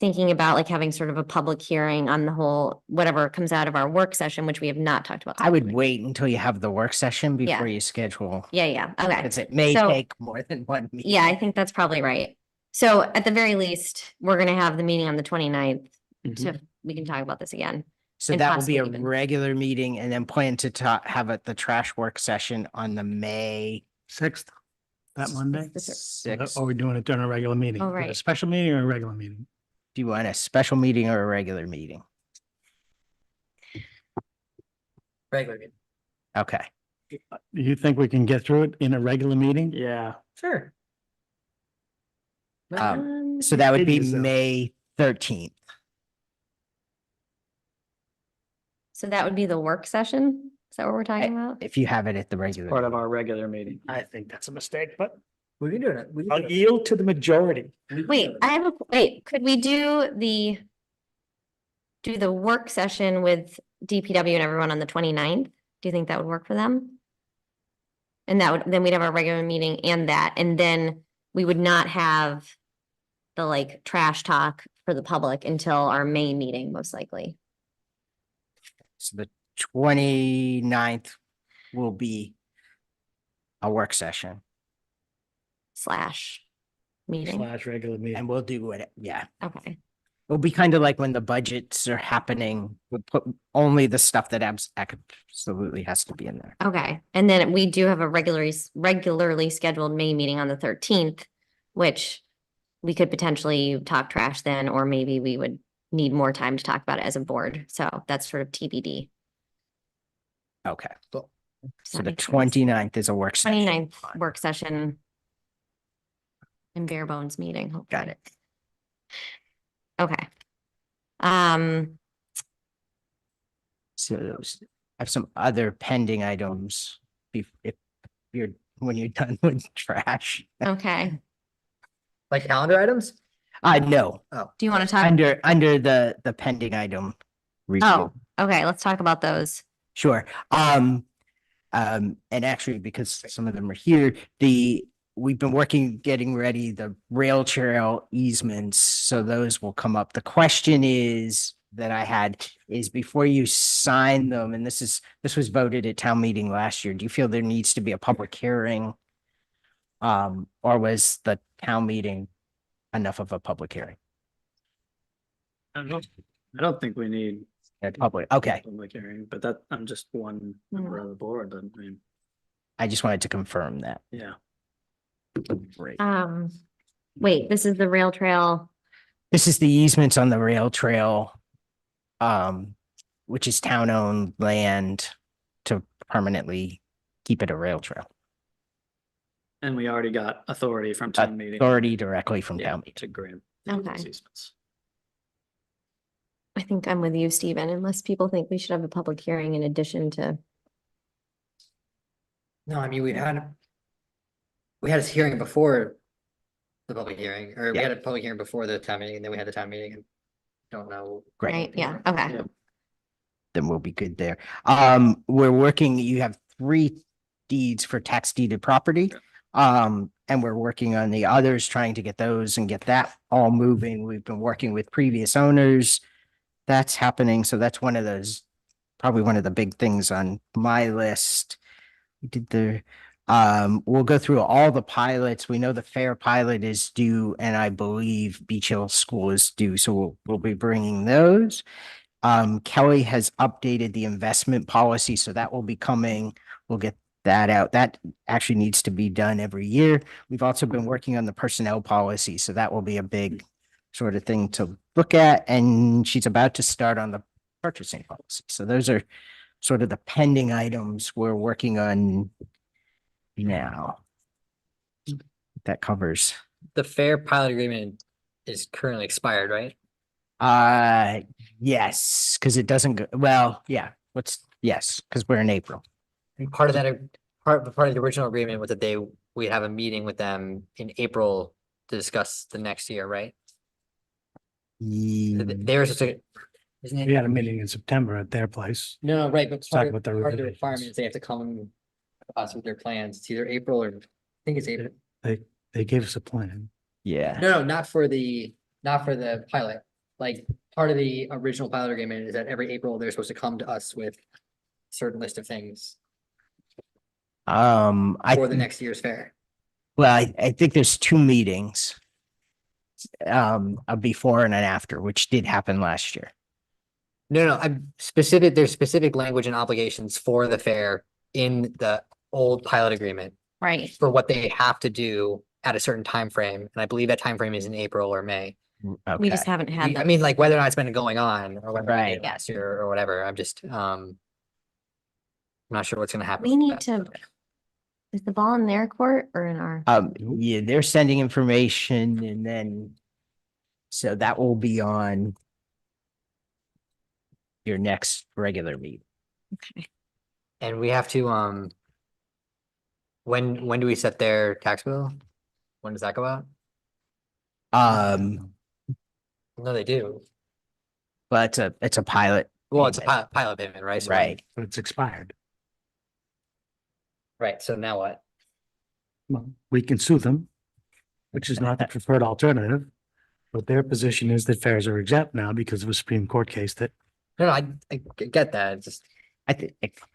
[SPEAKER 1] thinking about like having sort of a public hearing on the whole, whatever comes out of our work session, which we have not talked about.
[SPEAKER 5] I would wait until you have the work session
[SPEAKER 1] Yeah.
[SPEAKER 5] before you schedule.
[SPEAKER 1] Yeah, okay.
[SPEAKER 5] Because it may
[SPEAKER 1] So-
[SPEAKER 5] take more than one meeting.
[SPEAKER 1] Yeah, I think that's probably right. So at the very least, we're gonna have the meeting on the 29th.
[SPEAKER 3] Mhm.
[SPEAKER 1] So we can talk about this again.
[SPEAKER 5] So
[SPEAKER 1] and
[SPEAKER 5] that will be a
[SPEAKER 1] possibly even-
[SPEAKER 5] regular meeting and then plan to have the trash work session on the May
[SPEAKER 2] 6th, that Monday?
[SPEAKER 1] the third.
[SPEAKER 5] 6th.
[SPEAKER 2] Or are we doing it during a regular meeting?
[SPEAKER 1] Oh,
[SPEAKER 2] Is it A
[SPEAKER 1] right.
[SPEAKER 2] special meeting or a regular meeting?
[SPEAKER 5] Do you want a special meeting or a regular meeting?
[SPEAKER 6] Regular meeting.
[SPEAKER 5] Okay,
[SPEAKER 2] Do you think we can get through it in a regular meeting?
[SPEAKER 3] Yeah,
[SPEAKER 6] Sure.
[SPEAKER 5] so that would
[SPEAKER 2] It
[SPEAKER 5] be
[SPEAKER 2] is, though.
[SPEAKER 5] May 13th.
[SPEAKER 1] So that would be the work session? Is that what we're talking about?
[SPEAKER 5] If you have it at the regular.
[SPEAKER 3] part of
[SPEAKER 5] meeting.
[SPEAKER 3] our regular meeting.
[SPEAKER 2] I think that's a mistake, but
[SPEAKER 6] We can do it. We can
[SPEAKER 2] I'll
[SPEAKER 6] do it.
[SPEAKER 2] yield to the majority.
[SPEAKER 1] Wait, could we do the work session with DPW and everyone on the 29th? Do you think that would work for them? And then we'd have our regular meeting and then we would not have the like trash talk for the public until our May meeting, most likely.
[SPEAKER 5] So the 29th will be a work session
[SPEAKER 1] / meeting.
[SPEAKER 2] / regular meeting.
[SPEAKER 5] and we'll do it. Yeah.
[SPEAKER 1] Okay,
[SPEAKER 5] It'll be kind of like when the budgets are happening, we'll put only the stuff that absolutely has to be in there.
[SPEAKER 1] okay. And then we do have a regularly scheduled May meeting on the 13th, which we could potentially talk trash then, or maybe we would need more time to talk about it as a board. So that's sort of TBD.
[SPEAKER 5] Okay.
[SPEAKER 1] Does
[SPEAKER 5] So
[SPEAKER 1] that
[SPEAKER 5] the
[SPEAKER 1] make sense?
[SPEAKER 5] 29th is a work session.
[SPEAKER 1] 29th work session. And bare bones meeting.
[SPEAKER 5] Got
[SPEAKER 1] hopefully.
[SPEAKER 5] it.
[SPEAKER 1] Okay.
[SPEAKER 5] So those, I have some other pending items if when you're done with trash.
[SPEAKER 1] Okay.
[SPEAKER 6] Like calendar items?
[SPEAKER 5] No,
[SPEAKER 1] Do you want to talk?
[SPEAKER 5] under the pending item. review.
[SPEAKER 1] Oh, okay, let's talk about those.
[SPEAKER 5] Sure. And actually, because some of them are here, we've been getting ready the rail trail easements, so those will come up. The question that I had is before you sign them, and this was voted at town meeting last year, do you feel there needs to be a public hearing? Or was the town meeting enough of a public hearing?
[SPEAKER 3] I don't think we need
[SPEAKER 5] Public, okay.
[SPEAKER 3] Public hearing, but that, I'm just one member of the board, but I mean,
[SPEAKER 5] I just wanted to confirm that.
[SPEAKER 3] yeah.
[SPEAKER 5] Great.
[SPEAKER 1] Wait, this is the rail trail.
[SPEAKER 5] This is the easements on the rail trail, which is town-owned land to permanently keep it a rail trail.
[SPEAKER 3] And we already got authority from town meeting.
[SPEAKER 5] Authority directly from
[SPEAKER 3] Yeah,
[SPEAKER 5] town meeting.
[SPEAKER 3] to grant.
[SPEAKER 1] Okay.
[SPEAKER 3] these easements.
[SPEAKER 1] I think I'm with you, Stephen, unless people think we should have a public hearing in addition to.
[SPEAKER 6] No, I mean, we had this hearing before the public hearing, or we
[SPEAKER 5] Yeah.
[SPEAKER 6] had a public hearing before the town meeting, and then we had the town meeting and don't know.
[SPEAKER 5] Great.
[SPEAKER 1] Right, yeah, okay.
[SPEAKER 3] Yeah.
[SPEAKER 5] Then we'll be good there. We're working, you have 3 deeds for tax deeded property. And we're working on the others, trying to get those and get that all moving. We've been working with previous owners. That's happening. So that's one of those, probably one of the big things on my list. We did we'll go through all the pilots. We know the fair pilot is due, and I believe Beach Hill School is due. So we'll be bringing those. Kelly has updated the investment policy, so that will be coming. We'll get that out. That actually needs to be done every year. We've also been working on the personnel policy, so that will be a big sort of thing to look at. And she's about to start on the purchasing policy. So those are sort of the pending items we're working on now. That covers.
[SPEAKER 6] The fair pilot agreement is currently expired, right?
[SPEAKER 5] Yes, because it doesn't go, well, yeah, yes, because we're in April.
[SPEAKER 6] And part of that, part of the original agreement was that we'd have a meeting with them in April to discuss the next year, right? There's just a, isn't
[SPEAKER 2] We
[SPEAKER 6] it?
[SPEAKER 2] had a meeting in September at their place.
[SPEAKER 6] No, right, but
[SPEAKER 2] Talk
[SPEAKER 6] part of
[SPEAKER 2] about the
[SPEAKER 6] part of the
[SPEAKER 2] regulations.
[SPEAKER 6] requirements, they have to come to us with their plans. It's either April or, I think it's April.
[SPEAKER 2] They gave us a plan.
[SPEAKER 5] Yeah,
[SPEAKER 6] No, not for the pilot. Like, part of the original pilot agreement is that every April, they're supposed to come to us with a certain list of things for the next year's fair.
[SPEAKER 5] well, I think there's 2 meetings. A before and an after, which did happen last year.
[SPEAKER 6] No, there's specific language and obligations for the fair in the old pilot agreement
[SPEAKER 1] Right,
[SPEAKER 6] for what they have to do at a certain time frame, and I believe that time frame is in April or May.
[SPEAKER 1] we
[SPEAKER 5] Okay,
[SPEAKER 1] just haven't had
[SPEAKER 6] I
[SPEAKER 1] that.
[SPEAKER 6] mean, like, whether or not it's been going on or whether
[SPEAKER 5] Right.
[SPEAKER 6] it last year or whatever, I'm just, I'm not sure what's gonna happen.
[SPEAKER 1] We
[SPEAKER 6] with
[SPEAKER 1] need
[SPEAKER 6] that.
[SPEAKER 1] to, is the ball in their court or in our?
[SPEAKER 5] yeah, they're sending information and then, so that will be on your next regular meeting.
[SPEAKER 1] Okay.
[SPEAKER 6] And we have to, when do we set their tax bill? When does that go out? No, they do.
[SPEAKER 5] But it's a pilot.
[SPEAKER 6] Well, it's a
[SPEAKER 5] payment.
[SPEAKER 6] pilot payment, right? So
[SPEAKER 5] Right.
[SPEAKER 2] But it's expired.
[SPEAKER 6] Right, so now what?
[SPEAKER 2] Well, we can sue them, which is not the preferred alternative. But their position is that fairs are exempt now because of a Supreme Court case that
[SPEAKER 6] No, I get that, it's just,
[SPEAKER 5] I think,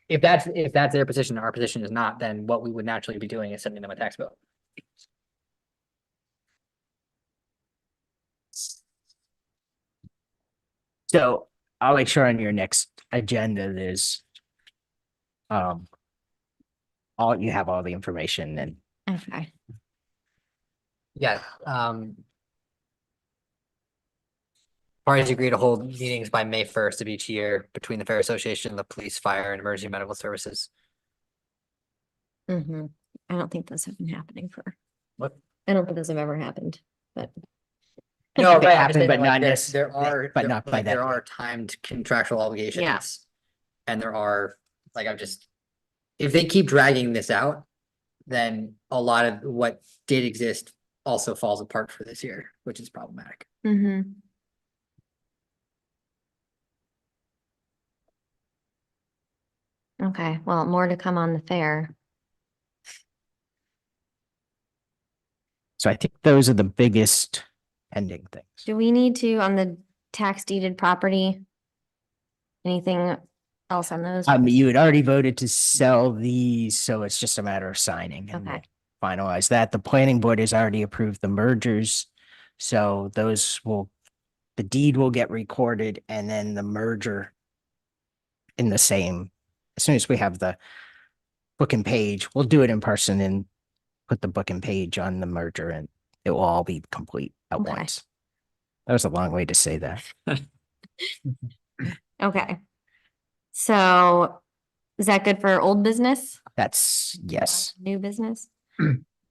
[SPEAKER 6] if that's their position, our position is not, then what we would naturally be doing is sending them a tax bill.
[SPEAKER 5] so I'll make sure on your next agenda, there's you have all the information and
[SPEAKER 1] Okay,
[SPEAKER 6] Yeah, parties agree to hold meetings by May 1st of each year between the Fair Association, the police, fire, and emergency medical services.
[SPEAKER 1] I don't think those have been happening for.
[SPEAKER 6] What?
[SPEAKER 1] I don't think those have ever happened, but.
[SPEAKER 6] No,
[SPEAKER 5] They
[SPEAKER 6] right, I'm
[SPEAKER 5] happen,
[SPEAKER 6] just saying
[SPEAKER 5] but
[SPEAKER 6] that,
[SPEAKER 5] not
[SPEAKER 6] like, there
[SPEAKER 5] necessarily-
[SPEAKER 6] are,
[SPEAKER 5] but
[SPEAKER 6] there-
[SPEAKER 5] not by
[SPEAKER 6] like,
[SPEAKER 5] that
[SPEAKER 6] there
[SPEAKER 5] date.
[SPEAKER 6] are timed contractual obligations. And there are, like, if they keep dragging this out, then a lot of what did exist also falls apart for this year, which is problematic.
[SPEAKER 1] Okay, well, more to come on the fair.
[SPEAKER 5] so I think those are the biggest pending things.
[SPEAKER 1] Do we need to, on the tax deeded property? Anything else on those?
[SPEAKER 5] You had already voted to sell these, so it's just a matter of signing and we'll
[SPEAKER 1] Okay.
[SPEAKER 5] finalize that. The planning board has already approved the mergers. So the deed will get recorded and then the merger in the same, as soon as we have the booking page, we'll do it in person and put the booking page on the merger and it will all be complete at
[SPEAKER 1] Okay.
[SPEAKER 5] once. That was a long way to say that.
[SPEAKER 1] Okay. So is that good for old business?
[SPEAKER 5] That's, yes.
[SPEAKER 1] New business?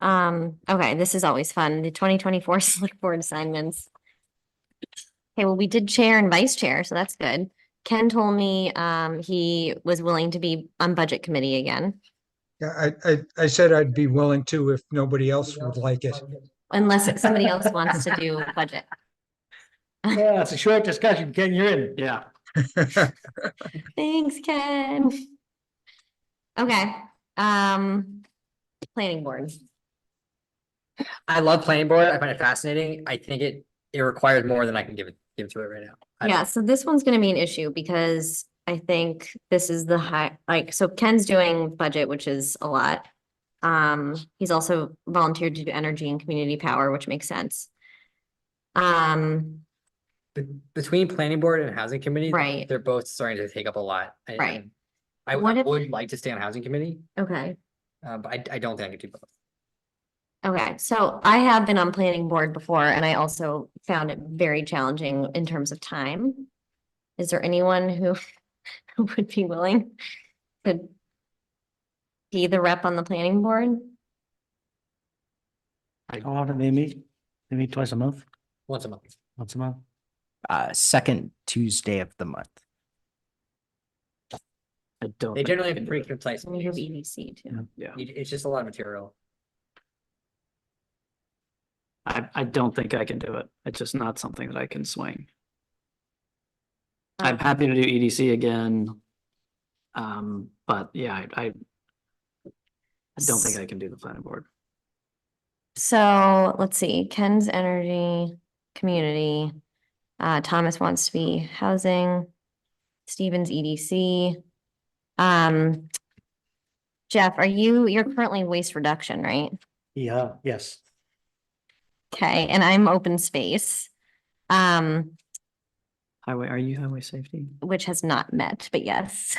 [SPEAKER 1] Okay, this is always fun. The 2024 select board assignments. Okay, well, we did chair and vice chair, so that's good. Ken told me, he was willing to be on budget committee again,
[SPEAKER 4] Yeah, I said I'd be willing to if nobody else would like it.
[SPEAKER 1] unless somebody else wants to do budget.
[SPEAKER 2] Yeah, it's a short discussion. Ken, you're in.
[SPEAKER 3] Yeah.
[SPEAKER 1] Thanks, Ken. Okay, planning board.
[SPEAKER 6] I love planning board. I find it fascinating. I think it requires more than I can give to it right now.
[SPEAKER 1] Yeah, so this one's gonna be an issue because I think this is the high, like, so Ken's doing budget, which is a lot. He's also volunteered to do energy and community power, which makes sense.
[SPEAKER 6] Between planning board and housing committee,
[SPEAKER 1] Right.
[SPEAKER 6] they're both starting to take up a lot.
[SPEAKER 1] Right.
[SPEAKER 6] I
[SPEAKER 1] What if-
[SPEAKER 6] would like to stay on housing committee,
[SPEAKER 1] Okay,
[SPEAKER 6] but I don't think I could do both.
[SPEAKER 1] okay, so I have been on planning board before and I also found it very challenging in terms of time. Is there anyone who who would be willing to be the rep on the planning board?
[SPEAKER 2] How often they meet? They meet twice a month,
[SPEAKER 6] Once a month.
[SPEAKER 2] once a month?
[SPEAKER 5] Second Tuesday of the month.
[SPEAKER 3] I don't.
[SPEAKER 6] They
[SPEAKER 3] think
[SPEAKER 6] generally
[SPEAKER 3] I
[SPEAKER 6] have
[SPEAKER 3] can do
[SPEAKER 6] pretty
[SPEAKER 3] it.
[SPEAKER 6] concise.
[SPEAKER 1] We have
[SPEAKER 6] meetings.
[SPEAKER 1] EDC too.
[SPEAKER 3] Yeah,
[SPEAKER 6] It's just a lot of material.
[SPEAKER 3] I don't think I can do it. It's just not something that I can swing. I'm happy to do EDC again. But yeah, I don't think I can do the planning board.
[SPEAKER 1] So let's see, Ken's energy, community, Thomas wants to be housing, Stevens EDC. Jeff, you're currently waste reduction, right?
[SPEAKER 2] Yeah, yes.
[SPEAKER 1] Okay, and I'm open space,
[SPEAKER 3] Highway, are you highway safety?
[SPEAKER 1] which has not met, but yes.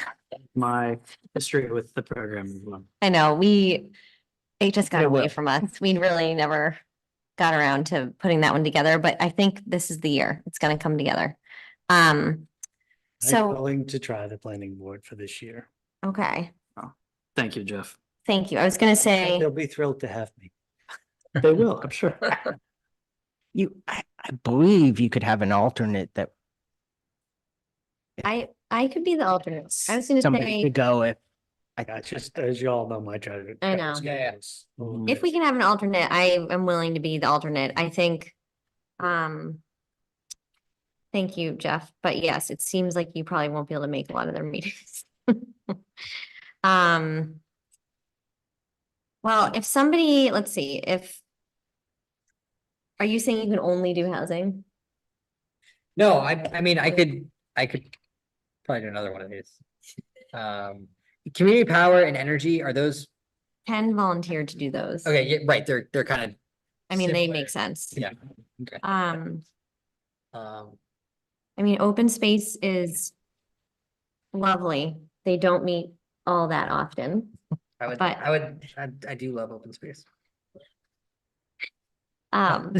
[SPEAKER 3] My history with the program is one.
[SPEAKER 1] I know, it just got
[SPEAKER 5] It
[SPEAKER 1] away
[SPEAKER 5] will.
[SPEAKER 1] from us. We really never got around to putting that one together, but I think this is the year it's gonna come together.
[SPEAKER 2] I'm
[SPEAKER 1] So,
[SPEAKER 2] willing to try the planning board for this year.
[SPEAKER 1] okay,
[SPEAKER 3] Thank you, Jeff.
[SPEAKER 1] thank you. I was gonna say,
[SPEAKER 2] They'll be thrilled to have me.
[SPEAKER 3] They will, I'm sure.
[SPEAKER 5] I believe you could have an alternate that
[SPEAKER 1] I could be the alternate. I was gonna
[SPEAKER 5] somebody
[SPEAKER 1] say,
[SPEAKER 5] could go if,
[SPEAKER 2] Yeah, it's just, as you all know, my charter.
[SPEAKER 1] I know.
[SPEAKER 2] Yeah.
[SPEAKER 1] if we can have an alternate, I am willing to be the alternate. I think, thank you, Jeff, but yes, it seems like you probably won't be able to make a lot of their meetings. Well, if somebody, let's see, are you saying you can only do housing?
[SPEAKER 6] No, I mean, I could probably do another one of these. Community power and energy, are those,
[SPEAKER 1] Ken volunteered to do those.
[SPEAKER 6] okay, yeah, right, they're kind of,
[SPEAKER 1] I mean, they
[SPEAKER 6] similar.
[SPEAKER 1] make sense.
[SPEAKER 6] yeah. Okay.
[SPEAKER 1] Um,
[SPEAKER 6] Um,
[SPEAKER 1] I mean, open space is lovely. They don't meet all that often. But-
[SPEAKER 6] I do love open space.
[SPEAKER 1] Um,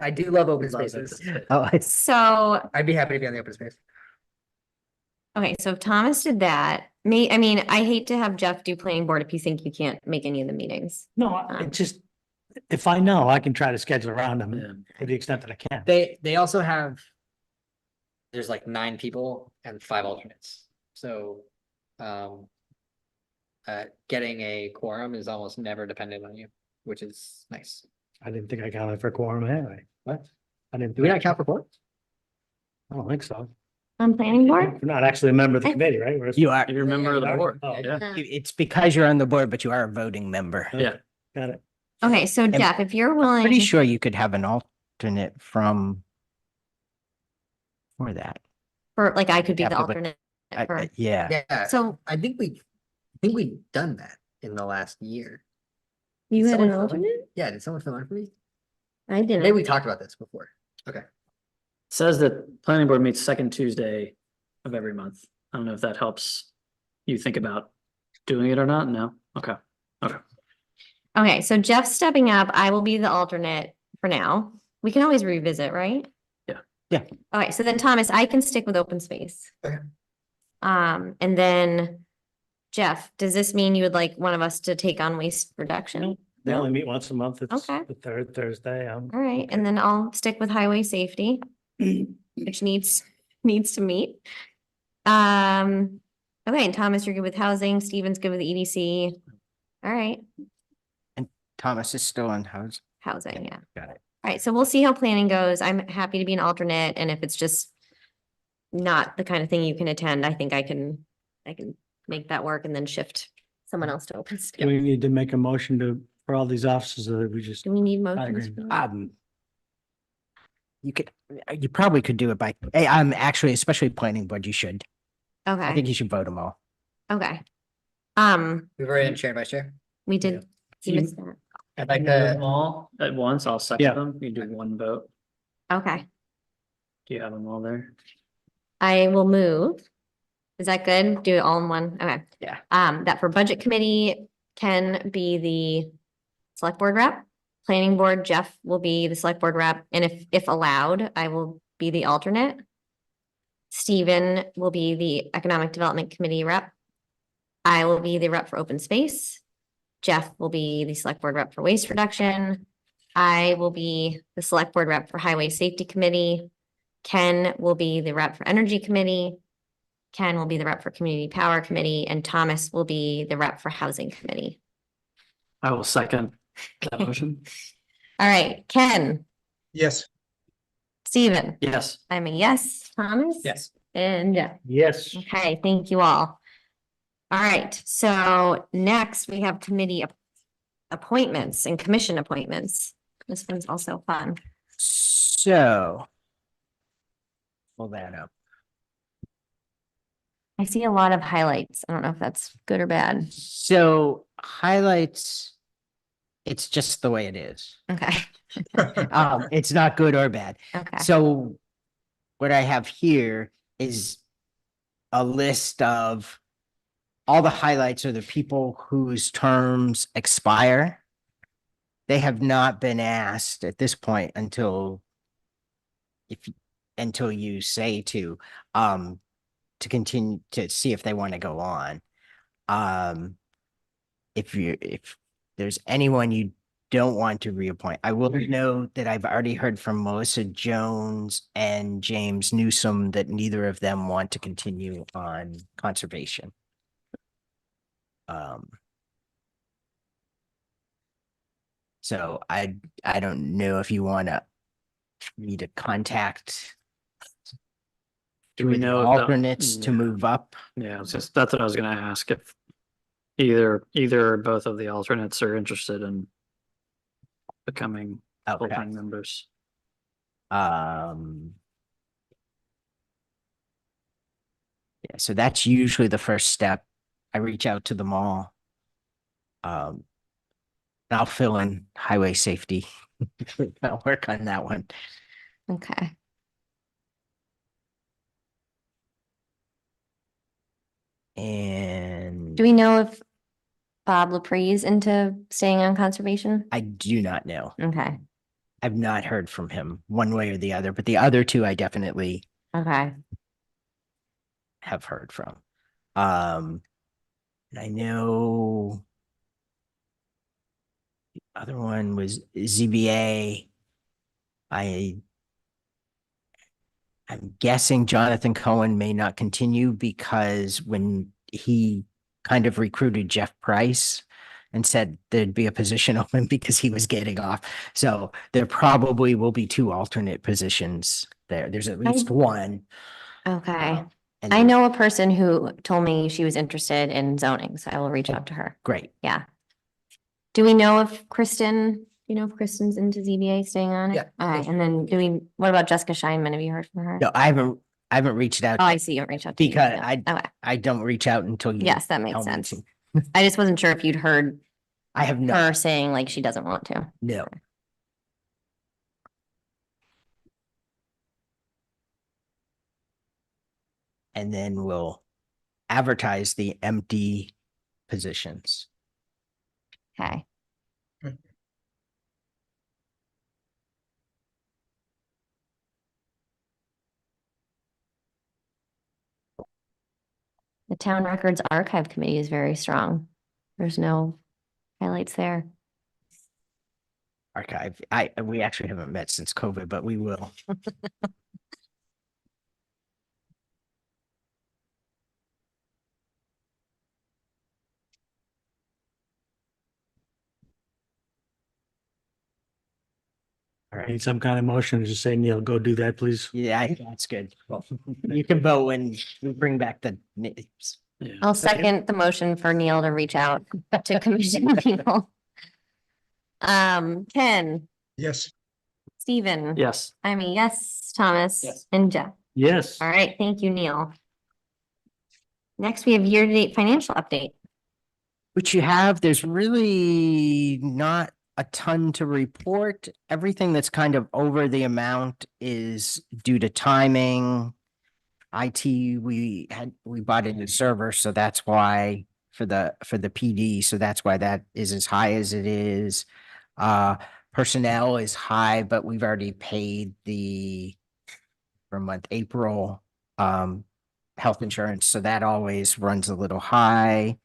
[SPEAKER 6] I do love open spaces.
[SPEAKER 5] oh, it's,
[SPEAKER 1] so,
[SPEAKER 6] I'd be happy to be on the open space.
[SPEAKER 1] okay, so if Thomas did that, I mean, I hate to have Jeff do planning board if you think you can't make any of the meetings.
[SPEAKER 2] No, it just, if I know, I can try to schedule around them to the extent that I can.
[SPEAKER 6] They also have, there's like 9 people and 5 alternates, so, getting a quorum is almost never dependent on you, which is nice.
[SPEAKER 2] I didn't think I counted for quorum anyway.
[SPEAKER 6] What?
[SPEAKER 2] I didn't.
[SPEAKER 6] Do we not count for quorums?
[SPEAKER 2] I don't think so.
[SPEAKER 1] On planning board?
[SPEAKER 2] You're not actually a member of the committee, right? We're-
[SPEAKER 5] you are,
[SPEAKER 3] You're a member of the board.
[SPEAKER 2] Oh,
[SPEAKER 3] Yeah,
[SPEAKER 5] it's because you're on the board, but you are a voting member.
[SPEAKER 3] yeah.
[SPEAKER 2] Got it.
[SPEAKER 1] Okay, so Jeff, if you're willing.
[SPEAKER 5] Pretty sure you could have an alternate for that.
[SPEAKER 1] For, like, I could be
[SPEAKER 5] Yeah,
[SPEAKER 1] the
[SPEAKER 5] public-
[SPEAKER 1] alternate.
[SPEAKER 5] I-
[SPEAKER 1] for-
[SPEAKER 5] Yeah,
[SPEAKER 6] Yeah,
[SPEAKER 1] So
[SPEAKER 6] I think we've done that in the last year.
[SPEAKER 1] you had an
[SPEAKER 6] Someone fill in?
[SPEAKER 1] alternate?
[SPEAKER 6] Yeah, did someone fill in for me?
[SPEAKER 1] I
[SPEAKER 6] Maybe
[SPEAKER 1] didn't.
[SPEAKER 6] we talked about this before.
[SPEAKER 3] Says that planning board meets second Tuesday of every month. I don't know if that helps you think about doing it or not? No? Okay. Okay.
[SPEAKER 1] Okay, so Jeff's stepping up. I will be the alternate for now. We can always revisit, right?
[SPEAKER 3] Yeah.
[SPEAKER 5] Yeah.
[SPEAKER 1] Okay, so then Thomas, I can stick with open space.
[SPEAKER 6] Okay.
[SPEAKER 1] And then Jeff, does this mean you would like one of us to take on waste reduction?
[SPEAKER 2] They
[SPEAKER 1] No?
[SPEAKER 2] only meet once a month. It's
[SPEAKER 1] Okay.
[SPEAKER 2] the third Thursday.
[SPEAKER 1] All right, and then I'll stick with highway safety, which needs to meet. Okay, and Thomas, you're good with housing. Steven's good with the EDC. All right,
[SPEAKER 5] Thomas is still on house.
[SPEAKER 1] housing, yeah.
[SPEAKER 5] Got it.
[SPEAKER 1] All right, so we'll see how planning goes. I'm happy to be an alternate, and if it's just not the kind of thing you can attend, I think I can make that work and then shift someone else to open
[SPEAKER 2] Do
[SPEAKER 1] space.
[SPEAKER 2] we need to make a motion for all these offices or we just?
[SPEAKER 1] Do we need
[SPEAKER 2] I
[SPEAKER 1] motions?
[SPEAKER 2] agree.
[SPEAKER 1] for that?
[SPEAKER 5] You probably could do it by, actually, especially planning board, you should. I
[SPEAKER 1] Okay,
[SPEAKER 5] think you should vote them all.
[SPEAKER 1] okay.
[SPEAKER 6] We've already done chair and vice chair.
[SPEAKER 1] We did. you
[SPEAKER 3] You-
[SPEAKER 1] missed that.
[SPEAKER 6] I'd like
[SPEAKER 3] You do them
[SPEAKER 6] to,
[SPEAKER 3] all at once, I'll
[SPEAKER 2] Yeah.
[SPEAKER 3] second them. You do one vote.
[SPEAKER 1] Okay,
[SPEAKER 3] Do you have them all there?
[SPEAKER 1] I will move. Is that good? Do it all in one? Okay.
[SPEAKER 5] Yeah.
[SPEAKER 1] That for budget committee can be the select board rep. Planning board, Jeff will be the select board rep, and if allowed, I will be the alternate. Stephen will be the economic development committee rep. I will be the rep for open space. Jeff will be the select board rep for waste reduction. I will be the select board rep for highway safety committee. Ken will be the rep for energy committee. Ken will be the rep for community power committee, and Thomas will be the rep for housing committee.
[SPEAKER 3] I will second that motion.
[SPEAKER 1] All right, Ken,
[SPEAKER 4] Yes,
[SPEAKER 1] Stephen,
[SPEAKER 3] Yes.
[SPEAKER 1] I'm a yes, Thomas?
[SPEAKER 6] yes,
[SPEAKER 1] And Jeff.
[SPEAKER 2] Yes.
[SPEAKER 1] Okay, thank you all. All right, so next we have committee appointments and commission appointments. This one's also fun.
[SPEAKER 5] So. Pull that up.
[SPEAKER 1] I see a lot of highlights. I don't know if that's good or bad.
[SPEAKER 5] So highlights, it's just the way it is.
[SPEAKER 1] Okay,
[SPEAKER 5] It's not good or bad.
[SPEAKER 1] okay.
[SPEAKER 5] So what I have here is a list of all the highlights are the people whose terms expire. They have not been asked at this point until you say to continue to see if they want to go on. If there's anyone you don't want to reappoint, I will note that I've already heard from Melissa Jones and James Newsom that neither of them want to continue on conservation. So I don't know if you want me to contact
[SPEAKER 3] Do we
[SPEAKER 5] the
[SPEAKER 3] know?
[SPEAKER 5] alternates to
[SPEAKER 3] Yeah.
[SPEAKER 5] move up.
[SPEAKER 3] Yeah, that's what I was gonna ask, if either or both of the alternates are interested in becoming
[SPEAKER 5] Okay.
[SPEAKER 3] full-time members.
[SPEAKER 5] Yeah, so that's usually the first step. I reach out to them all. And I'll fill in highway safety. I'll work on that one.
[SPEAKER 1] Okay.
[SPEAKER 5] And
[SPEAKER 1] Do we know if Bob Laprie is into staying on conservation?
[SPEAKER 5] I do not know.
[SPEAKER 1] Okay,
[SPEAKER 5] I've not heard from him one way or the other, but the other two I definitely
[SPEAKER 1] okay.
[SPEAKER 5] have heard from. And I know the other one was ZBA. I'm guessing Jonathan Cohen may not continue because when he kind of recruited Jeff Price and said there'd be a position open because he was getting off. So there probably will be two alternate positions there. There's at least one.
[SPEAKER 1] Okay.
[SPEAKER 5] And
[SPEAKER 1] I
[SPEAKER 5] then-
[SPEAKER 1] know a person who told me she was interested in zoning, so I will reach out to her.
[SPEAKER 5] Great.
[SPEAKER 1] Yeah. Do we know if Kristen's into ZBA staying on it?
[SPEAKER 6] Yeah.
[SPEAKER 1] All right, and then what about Jessica Scheinman? Have you heard from her?
[SPEAKER 5] No, I haven't reached out
[SPEAKER 1] Oh, I see. You reached out to me.
[SPEAKER 5] because
[SPEAKER 1] Yeah. Okay,
[SPEAKER 5] I don't reach out until you.
[SPEAKER 1] yes, that makes
[SPEAKER 5] tell me
[SPEAKER 1] sense.
[SPEAKER 5] to.
[SPEAKER 1] I just wasn't sure if you'd heard
[SPEAKER 5] I have
[SPEAKER 1] her
[SPEAKER 5] not.
[SPEAKER 1] saying like she doesn't want to.
[SPEAKER 5] No. And then we'll advertise the empty positions.
[SPEAKER 1] Okay. The Town Records Archive Committee is very strong. There's no highlights there.
[SPEAKER 5] Archive. We actually haven't met since COVID, but we will. All right.
[SPEAKER 2] Need some kind of motion to say, Neil, go do that, please.
[SPEAKER 5] Yeah, I think that's good. Well, you can vote when we bring back the names.
[SPEAKER 1] I'll second the motion for Neil to reach out to commission people. Ken,
[SPEAKER 4] Yes,
[SPEAKER 1] Stephen.
[SPEAKER 3] Yes.
[SPEAKER 1] I mean, yes, Thomas.
[SPEAKER 3] Yes.
[SPEAKER 1] And Jeff.
[SPEAKER 2] Yes.
[SPEAKER 1] All right, thank you, Neil. Next, we have year-to-date financial update.
[SPEAKER 5] Which you have, there's really not a ton to report. Everything that's kind of over the amount is due to timing. IT, we bought a new server, so that's why for the PD, so that's why that is as high as it is. Personnel is high, but we've already paid for month April, health insurance, so that always runs a little high.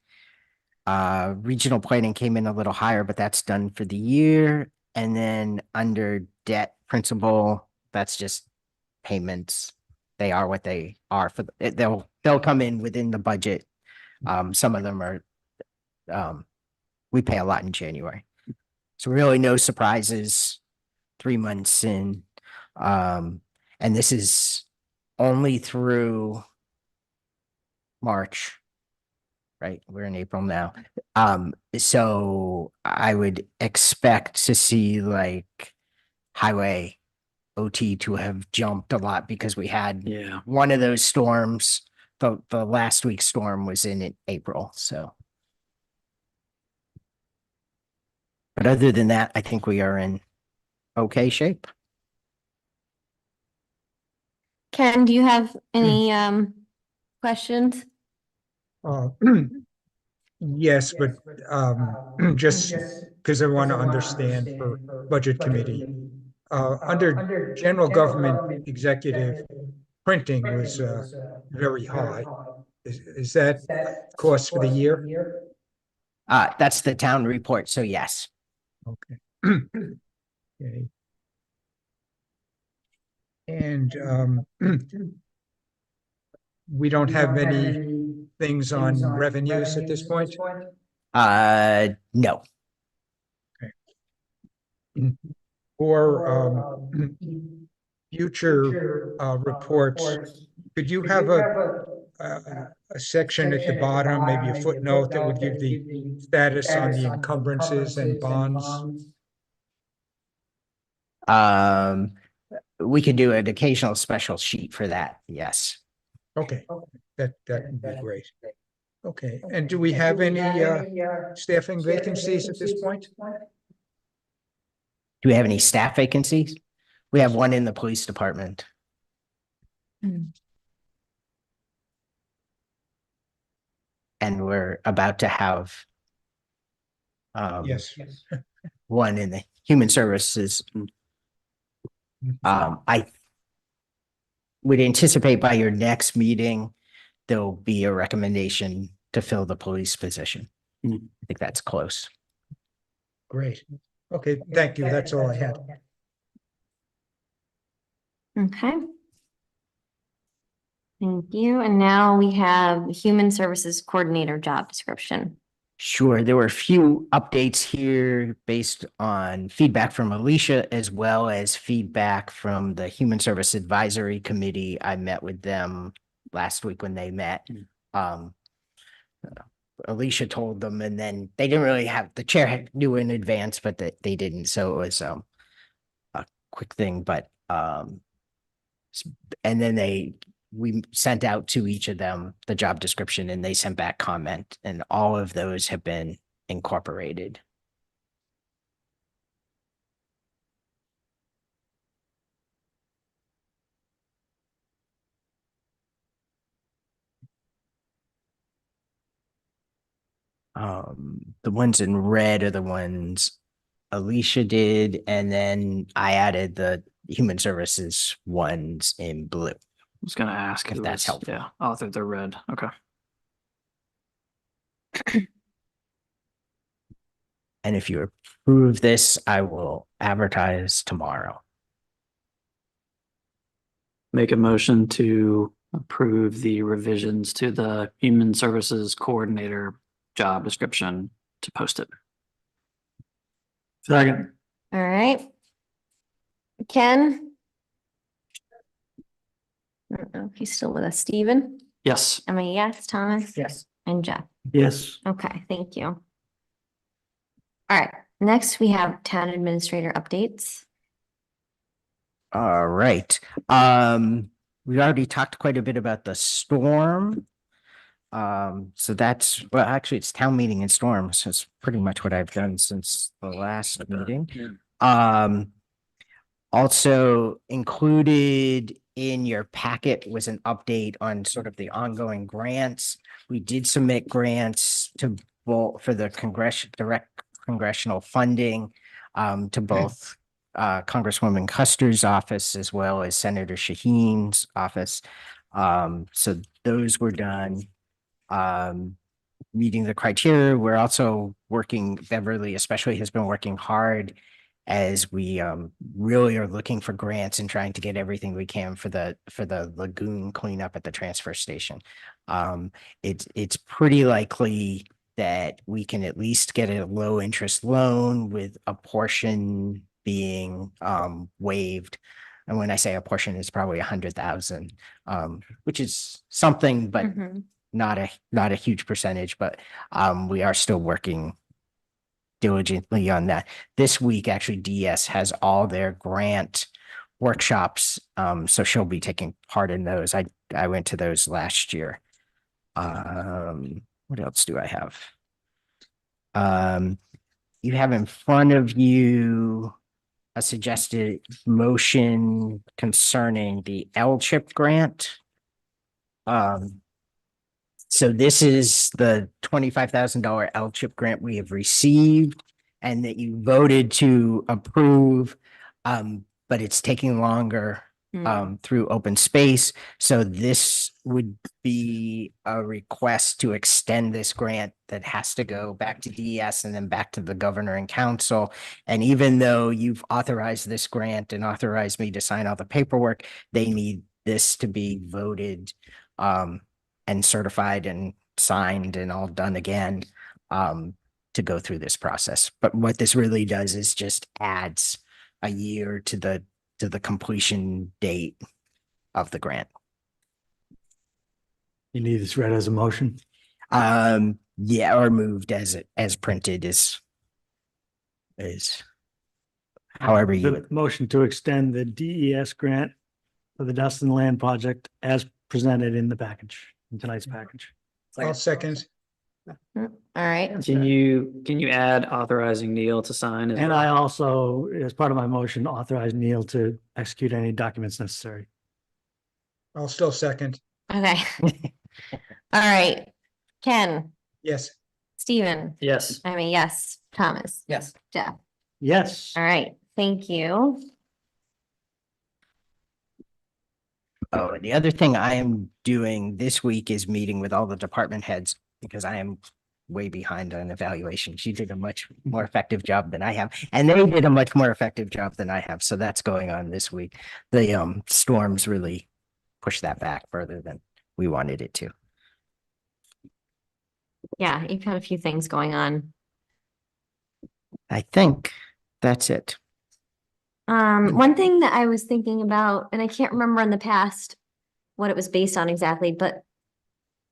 [SPEAKER 5] Regional planning came in a little higher, but that's done for the year. And then under debt principal, that's just payments. They are what they are they'll come in within the budget. Some of them are, we pay a lot in January. So really no surprises, 3 months in. And this is only through March. Right, we're in April now. So I would expect to see like highway OT to have jumped a lot because we had
[SPEAKER 2] Yeah.
[SPEAKER 5] one of those storms. The last week's storm was in April, so. But other than that, I think we are in okay shape.
[SPEAKER 1] Ken, do you have any questions?
[SPEAKER 4] uh, yes, but just because I want to understand for budget committee. Under general government executive, printing was very high. Is that cost for the year?
[SPEAKER 5] That's the town report, so yes.
[SPEAKER 4] Okay. Okay. And we don't have any things on revenues at this point?
[SPEAKER 5] No.
[SPEAKER 4] Or future reports, could you have a section at the bottom, maybe a footnote that would give the status on the encumbrances and bonds?
[SPEAKER 5] We could do an occasional special sheet for that, yes.
[SPEAKER 4] Okay, that would be great. Okay, and do we have any staffing vacancies at this point?
[SPEAKER 5] Do we have any staff vacancies? We have one in the police department. And we're about to have
[SPEAKER 4] Yes.
[SPEAKER 5] one in the human services. I would anticipate by your next meeting, there'll be a recommendation to fill the police position. I think that's close.
[SPEAKER 4] Great. Okay, thank you. That's all I had.
[SPEAKER 1] Okay. Thank you. And now we have Human Services Coordinator job description.
[SPEAKER 5] Sure, there were a few updates here based on feedback from Alicia as well as feedback from the Human Service Advisory Committee. I met with them last week when they met. Alicia told them, and then they didn't really have, the chair knew in advance, but they didn't. So it was a quick thing, but and then we sent out to each of them the job description and they sent back comment, and all of those have been incorporated. The ones in red are the ones Alicia did, and then I added the human services ones in blue.
[SPEAKER 3] I was gonna ask.
[SPEAKER 5] If
[SPEAKER 3] who
[SPEAKER 5] that's
[SPEAKER 3] was-
[SPEAKER 5] helpful.
[SPEAKER 3] Yeah, authored the red. Okay.
[SPEAKER 5] And if you approve this, I will advertise tomorrow.
[SPEAKER 3] Make a motion to approve the revisions to the Human Services Coordinator job description to post it.
[SPEAKER 2] Second.
[SPEAKER 1] All right. Ken? I don't know if he's still with us. Steven?
[SPEAKER 3] Yes.
[SPEAKER 1] Am I yes, Thomas?
[SPEAKER 5] Yes.
[SPEAKER 1] And Jeff?
[SPEAKER 2] Yes.
[SPEAKER 1] Okay, thank you. All right, next we have town administrator updates.
[SPEAKER 5] All right. We already talked quite a bit about the storm. So that's, well, actually it's town meeting and storms. So it's pretty much what I've done since the last meeting. Also included in your packet was an update on sort of the ongoing grants. We did submit grants to both for the direct congressional funding to both Congresswoman Custer's office as well as Senator Shaheen's office. So those were done. Meeting the criteria. We're also working, Beverly especially has been working hard as we really are looking for grants and trying to get everything we can for the lagoon cleanup at the transfer station. It's pretty likely that we can at least get a low interest loan with a portion being waived. And when I say a portion, it's probably 100,000, which is something, but
[SPEAKER 1] Mhm.
[SPEAKER 5] not a huge percentage, but we are still working diligently on that. This week, actually, DS has all their grant workshops. So she'll be taking part in those. I went to those last year. What else do I have? You have in front of you a suggested motion concerning the L-chip grant. So this is the $25,000 L-chip grant we have received and that you voted to approve. But it's taking longer through open space. So this would be a request to extend this grant that has to go back to DES and then back to the governor and council. And even though you've authorized this grant and authorized me to sign all the paperwork, they need this to be voted and certified and signed and all done again to go through this process. But what this really does is just adds a year to the completion date of the grant.
[SPEAKER 2] You need this read as a motion?
[SPEAKER 5] Yeah, or moved as printed is however you
[SPEAKER 2] The
[SPEAKER 5] would.
[SPEAKER 2] motion to extend the DES grant for the Dustin Land Project as presented in the package, in tonight's package.
[SPEAKER 4] I'll second.
[SPEAKER 1] All right,
[SPEAKER 3] Can you add authorizing Neil to sign as
[SPEAKER 2] And
[SPEAKER 3] well?
[SPEAKER 2] I also, as part of my motion, authorize Neil to execute any documents necessary.
[SPEAKER 4] I'll still second.
[SPEAKER 1] okay. All right, Ken,
[SPEAKER 4] Yes.
[SPEAKER 1] Steven,
[SPEAKER 3] Yes.
[SPEAKER 1] I mean, yes, Thomas,
[SPEAKER 6] Yes.
[SPEAKER 1] Jeff.
[SPEAKER 2] Yes.
[SPEAKER 1] All right, thank you.
[SPEAKER 5] Oh, and the other thing I am doing this week is meeting with all the department heads because I am way behind on evaluation. She did a much more effective job than I have, and they did a much more effective job than I have. So that's going on this week. The storms really pushed that back further than we wanted it to.
[SPEAKER 1] Yeah, you've had a few things going on.
[SPEAKER 5] I think that's it.
[SPEAKER 1] One thing that I was thinking about, and I can't remember in the past what it was based on exactly, but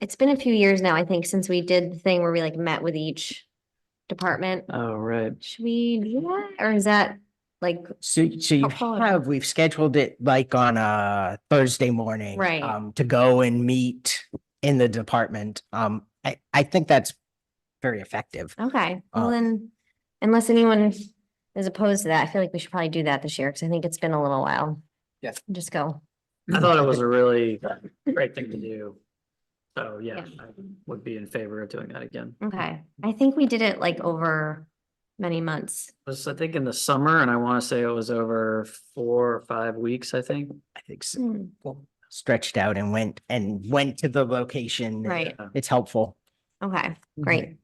[SPEAKER 1] it's been a few years now, I think, since we did the thing where we like met with each department.
[SPEAKER 3] Oh, right.
[SPEAKER 1] Should we do that? Or is that like,
[SPEAKER 5] So you
[SPEAKER 1] Helpful.
[SPEAKER 5] we've scheduled it like on a Thursday morning.
[SPEAKER 1] Right.
[SPEAKER 5] To go and meet in the department. I think that's very effective.
[SPEAKER 1] okay, well
[SPEAKER 5] Uh,
[SPEAKER 1] then, unless anyone is opposed to that, I feel like we should probably do that this year, because I think it's been a little while.
[SPEAKER 6] Yes.
[SPEAKER 1] Just go.
[SPEAKER 3] I thought it was a really great thing to do. So, yeah,
[SPEAKER 1] Yeah.
[SPEAKER 3] I would be in favor of doing that again.
[SPEAKER 1] Okay, I think we did it like over many months.
[SPEAKER 3] It was, I think, in the summer, and I want to say it was over 4 or 5 weeks, I think.
[SPEAKER 5] I think so.
[SPEAKER 1] Hmm,
[SPEAKER 5] Stretched out and went to the location.
[SPEAKER 1] Right,
[SPEAKER 5] It's helpful.
[SPEAKER 1] okay, great.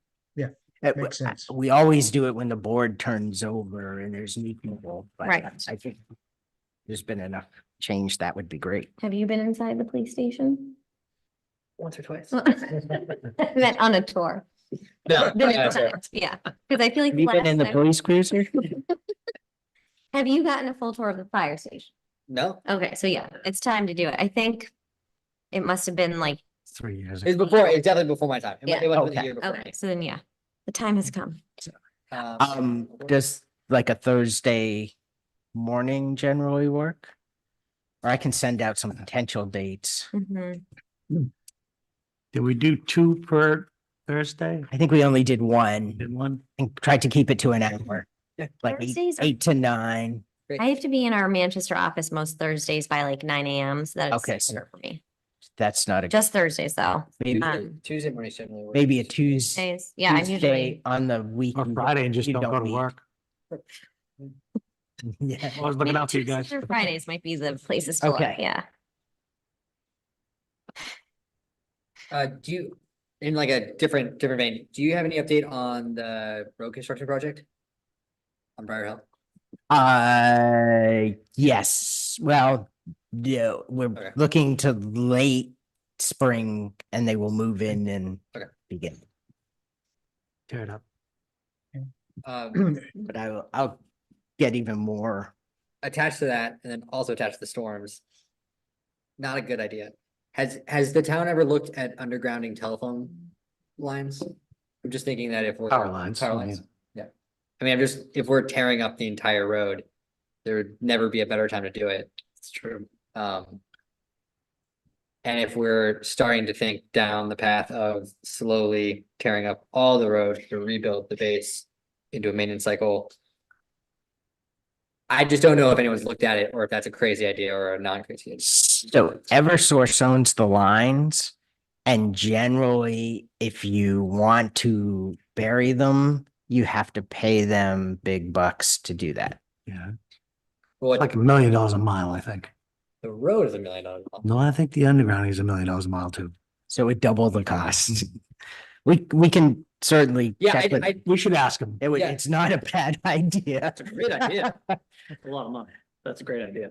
[SPEAKER 4] Makes sense.
[SPEAKER 5] We always do it when the board turns over and there's new people, but
[SPEAKER 1] Right.
[SPEAKER 5] I think there's been enough change. That would be great.
[SPEAKER 1] Have you been inside the police station?
[SPEAKER 6] Once or twice.
[SPEAKER 1] I meant on a tour.
[SPEAKER 6] No,
[SPEAKER 1] Been
[SPEAKER 6] uh,
[SPEAKER 1] inside, yeah, because I feel like
[SPEAKER 5] Have you been in the
[SPEAKER 1] last time-
[SPEAKER 5] police cruiser?
[SPEAKER 1] have you gotten a full tour of the fire station?
[SPEAKER 6] no,
[SPEAKER 1] Okay, so yeah, it's time to do it. I think it must have been like,
[SPEAKER 2] 3 years
[SPEAKER 6] it's
[SPEAKER 2] ago.
[SPEAKER 6] before, it's definitely before my time.
[SPEAKER 1] Yeah.
[SPEAKER 6] It wasn't the
[SPEAKER 5] Okay.
[SPEAKER 6] year before.
[SPEAKER 1] okay, so then yeah, the time has come.
[SPEAKER 5] Does like a Thursday morning generally work? Or I can send out some potential dates.
[SPEAKER 1] Mhm.
[SPEAKER 2] Did we do 2 per Thursday?
[SPEAKER 5] I think we only did one
[SPEAKER 2] Did one?
[SPEAKER 5] and tried to keep it to an hour.
[SPEAKER 6] Yeah.
[SPEAKER 5] Like
[SPEAKER 1] Thursdays are-
[SPEAKER 5] 8 to 9.
[SPEAKER 1] I have to be in our Manchester office most Thursdays by like 9 AM, so that
[SPEAKER 5] Okay,
[SPEAKER 1] is
[SPEAKER 5] so-
[SPEAKER 1] better for me.
[SPEAKER 5] That's not a,
[SPEAKER 1] Just Thursdays though.
[SPEAKER 5] maybe,
[SPEAKER 6] Tuesday morning generally works.
[SPEAKER 5] maybe a Tuesday.
[SPEAKER 1] Days, yeah, I'm usually,
[SPEAKER 5] On the week.
[SPEAKER 2] Or Friday and just
[SPEAKER 5] you
[SPEAKER 2] don't go to
[SPEAKER 5] meet.
[SPEAKER 2] work?
[SPEAKER 5] Yeah.
[SPEAKER 2] I was looking
[SPEAKER 1] maybe
[SPEAKER 2] out for you guys.
[SPEAKER 1] Tuesdays or Fridays might be the places to look,
[SPEAKER 5] Okay.
[SPEAKER 1] yeah.
[SPEAKER 6] Do you, in like a different vein, do you have any update on the road construction project? On Briar Hill?
[SPEAKER 5] Yes, well, yeah, we're
[SPEAKER 6] Okay.
[SPEAKER 5] looking to late spring and they will move in and
[SPEAKER 6] Okay.
[SPEAKER 5] begin.
[SPEAKER 2] Tear it up.
[SPEAKER 5] But I'll get even more.
[SPEAKER 6] Attached to that, and then also attached to the storms. Not a good idea. Has the town ever looked at undergrounding telephone lines? I'm just thinking that if we're.
[SPEAKER 2] Power lines,
[SPEAKER 6] Power
[SPEAKER 2] I
[SPEAKER 6] lines,
[SPEAKER 2] mean.
[SPEAKER 6] yeah. I mean, if we're tearing up the entire road, there would never be a better time to do it.
[SPEAKER 3] It's true.
[SPEAKER 6] And if we're starting to think down the path of slowly tearing up all the road to rebuild the base into a maintenance cycle. I just don't know if anyone's looked at it or if that's a crazy idea or a non-crazy idea.
[SPEAKER 5] So Eversource owns the lines. And generally, if you want to bury them, you have to pay them big bucks to do that.
[SPEAKER 2] Yeah,
[SPEAKER 6] What,
[SPEAKER 2] like $1 million a mile, I think.
[SPEAKER 6] the road is $1 million.
[SPEAKER 2] No, I think the underground is $1 million a mile too.
[SPEAKER 5] So it doubled the cost. We can certainly.
[SPEAKER 6] Yeah,
[SPEAKER 5] check with-
[SPEAKER 2] We should ask him.
[SPEAKER 5] It would,
[SPEAKER 6] Yeah.
[SPEAKER 5] it's not a bad idea.
[SPEAKER 6] That's a great idea.
[SPEAKER 3] That's a lot of money. That's a great idea.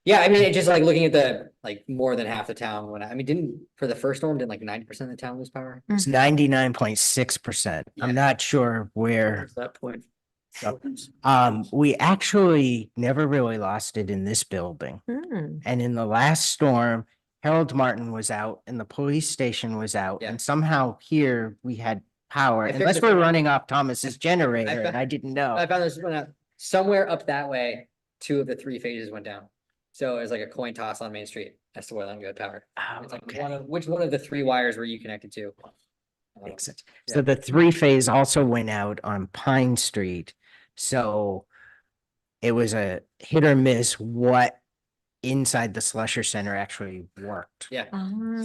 [SPEAKER 6] Yeah, I mean, it's just like looking at the, like, more than half the town I mean, didn't, for the first storm, didn't like 90% of the town lose power?
[SPEAKER 5] It's 99.6%.
[SPEAKER 6] Yeah.
[SPEAKER 5] I'm not sure where.
[SPEAKER 3] Where's that point?
[SPEAKER 5] We actually never really lost it in this building.
[SPEAKER 1] Hmm,
[SPEAKER 5] And in the last storm, Harold Martin was out and the police station was out.
[SPEAKER 6] Yeah.
[SPEAKER 5] And somehow here we had power,
[SPEAKER 6] I
[SPEAKER 5] unless
[SPEAKER 6] figured
[SPEAKER 5] we're
[SPEAKER 6] it out.
[SPEAKER 5] running off Thomas's generator, and
[SPEAKER 6] found-
[SPEAKER 5] I didn't
[SPEAKER 6] I
[SPEAKER 5] know.
[SPEAKER 6] found this one out, somewhere up that way, 2 of the 3 phases went down. So it was like a coin toss on Main Street as to whether I'm good power.
[SPEAKER 5] Oh,
[SPEAKER 6] It's like
[SPEAKER 5] okay.
[SPEAKER 6] which one of the 3 wires were you connected to?
[SPEAKER 5] Makes sense.
[SPEAKER 6] yeah.
[SPEAKER 5] So the 3-phase also went out on Pine Street. So it was a hit or miss what inside the Slusher Center actually worked.
[SPEAKER 6] Yeah,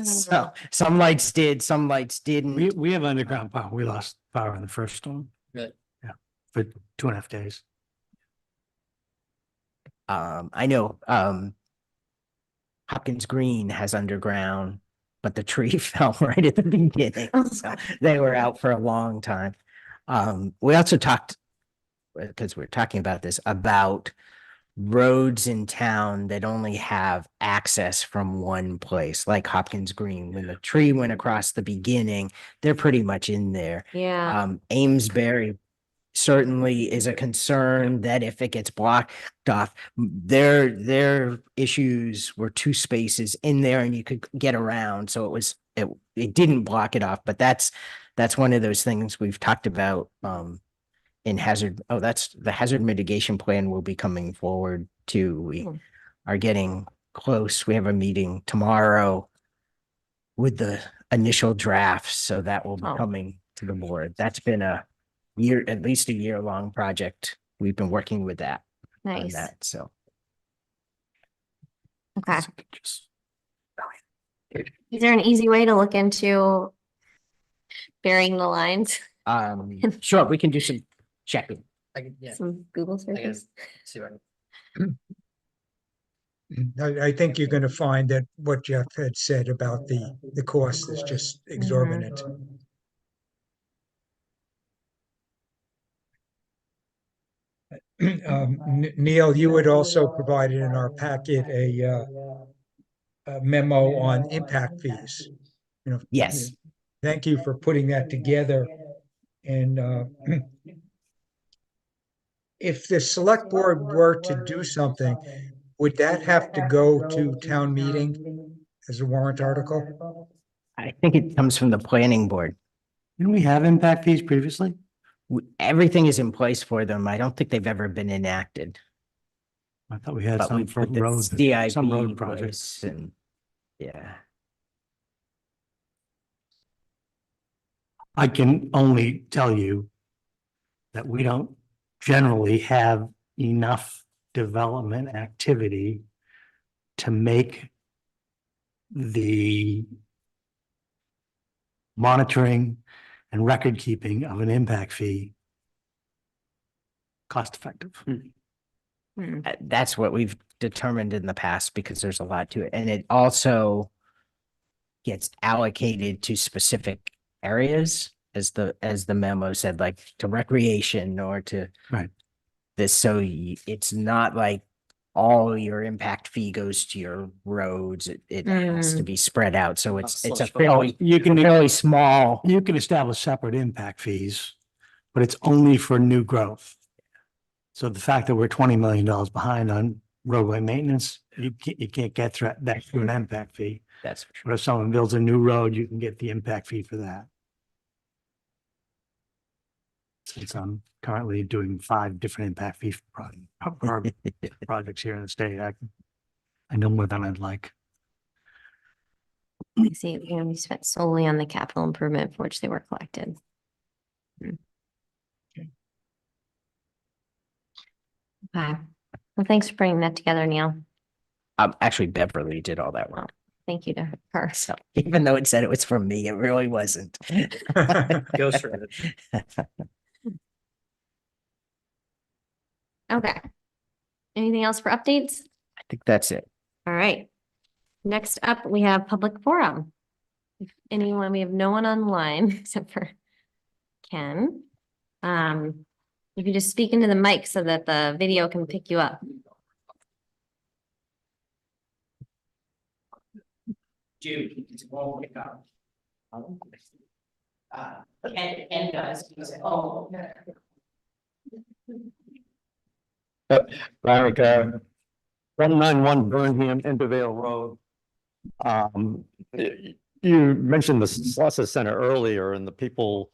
[SPEAKER 5] So some lights did, some lights didn't.
[SPEAKER 2] We have underground power. We lost power in the first storm.
[SPEAKER 6] Really?
[SPEAKER 2] Yeah, for 2.5 days.
[SPEAKER 5] I know, Hopkins Green has underground, but the tree fell right at the beginning. So they were out for a long time. We also talked, because we're talking about this, about roads in town that only have access from one place, like Hopkins Green. When the tree went across the beginning, they're pretty much in there.
[SPEAKER 1] yeah,
[SPEAKER 5] Amesbury certainly is a concern that if it gets blocked off, their issues were 2 spaces in there and you could get around. So it didn't block it off, but that's one of those things we've talked about, in hazard. Oh, that's the hazard mitigation plan will be coming forward too. We
[SPEAKER 1] Hmm.
[SPEAKER 5] are getting close. We have a meeting tomorrow with the initial drafts, so that will be
[SPEAKER 1] Oh.
[SPEAKER 5] coming to the board. That's been at least a year-long project. We've been working with that, on
[SPEAKER 1] nice,
[SPEAKER 5] that, so.
[SPEAKER 1] okay. Is there an easy way to look into burying the lines?
[SPEAKER 5] Sure, we can do some checking.
[SPEAKER 6] I can, yeah.
[SPEAKER 1] Some Google
[SPEAKER 6] I can
[SPEAKER 1] searches?
[SPEAKER 6] see what I
[SPEAKER 4] I think you're gonna find that what Jeff had said about the cost is just exorbitant. Neil, you had also provided in our packet a memo on impact fees. You know,
[SPEAKER 5] Yes.
[SPEAKER 4] thank you for putting that together. And if the select board were to do something, would that have to go to town meeting as a warrant article?
[SPEAKER 5] I think it comes from the planning board.
[SPEAKER 2] Didn't we have impact fees previously?
[SPEAKER 5] Everything is in place for them. I don't think they've ever been enacted.
[SPEAKER 2] I thought we had
[SPEAKER 5] But
[SPEAKER 2] some
[SPEAKER 5] we
[SPEAKER 2] for
[SPEAKER 5] put the
[SPEAKER 2] roads,
[SPEAKER 5] CIP
[SPEAKER 2] some
[SPEAKER 5] in
[SPEAKER 2] road projects.
[SPEAKER 5] place and, yeah.
[SPEAKER 2] I can only tell you that we don't generally have enough development activity to make the monitoring and record keeping of an impact fee cost effective.
[SPEAKER 5] That's what we've determined in the past because there's a lot to it. And it also gets allocated to specific areas as the memo said, like to recreation or to
[SPEAKER 2] Right.
[SPEAKER 5] this. So it's not like all your impact fee goes to your roads. It has to be spread out. So it's a fairly,
[SPEAKER 2] You can,
[SPEAKER 5] fairly small.
[SPEAKER 2] you can establish separate impact fees, but it's only for new growth. So the fact that we're $20 million behind on roadway maintenance, you can't get that through an impact fee.
[SPEAKER 5] That's for sure.
[SPEAKER 2] But if someone builds a new road, you can get the impact fee for that. Since I'm currently doing 5 different impact fee projects here in the state, I know more than I'd like.
[SPEAKER 1] I see, you know, we spent solely on the capital improvement for which they were collected. Okay, well, thanks for bringing that together, Neil.
[SPEAKER 5] Actually, Beverly did all that work.
[SPEAKER 1] Thank you to her.
[SPEAKER 5] So even though it said it was from me, it really wasn't.
[SPEAKER 3] Go for it.
[SPEAKER 1] Okay. Anything else for updates?
[SPEAKER 5] I think that's it.
[SPEAKER 1] All right. Next up, we have public forum. If anyone, we have no one online except for Ken. If you just speak into the mic so that the video can pick you up.
[SPEAKER 5] Ken does. Oh.
[SPEAKER 7] Larry, 191 Burnham Intervale Road. You mentioned the Slauson Center earlier and the people,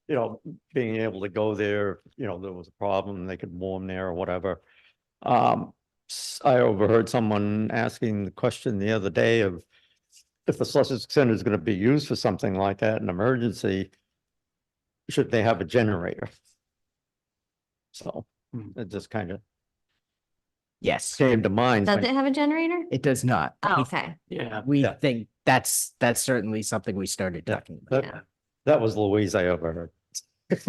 [SPEAKER 7] being able to go there, there was a problem, they could warm there or whatever. I overheard someone asking the question the other day of if the Slauson Center is going to be used for something like that, an emergency, should they have a generator? So it just kind of
[SPEAKER 5] Yes,
[SPEAKER 7] came to mind.
[SPEAKER 1] Does it have a generator?
[SPEAKER 5] it does not.
[SPEAKER 1] Oh, okay.
[SPEAKER 2] Yeah.
[SPEAKER 5] We
[SPEAKER 7] Yeah.
[SPEAKER 5] think that's certainly something we started talking about.
[SPEAKER 7] That was Louise I overheard. He's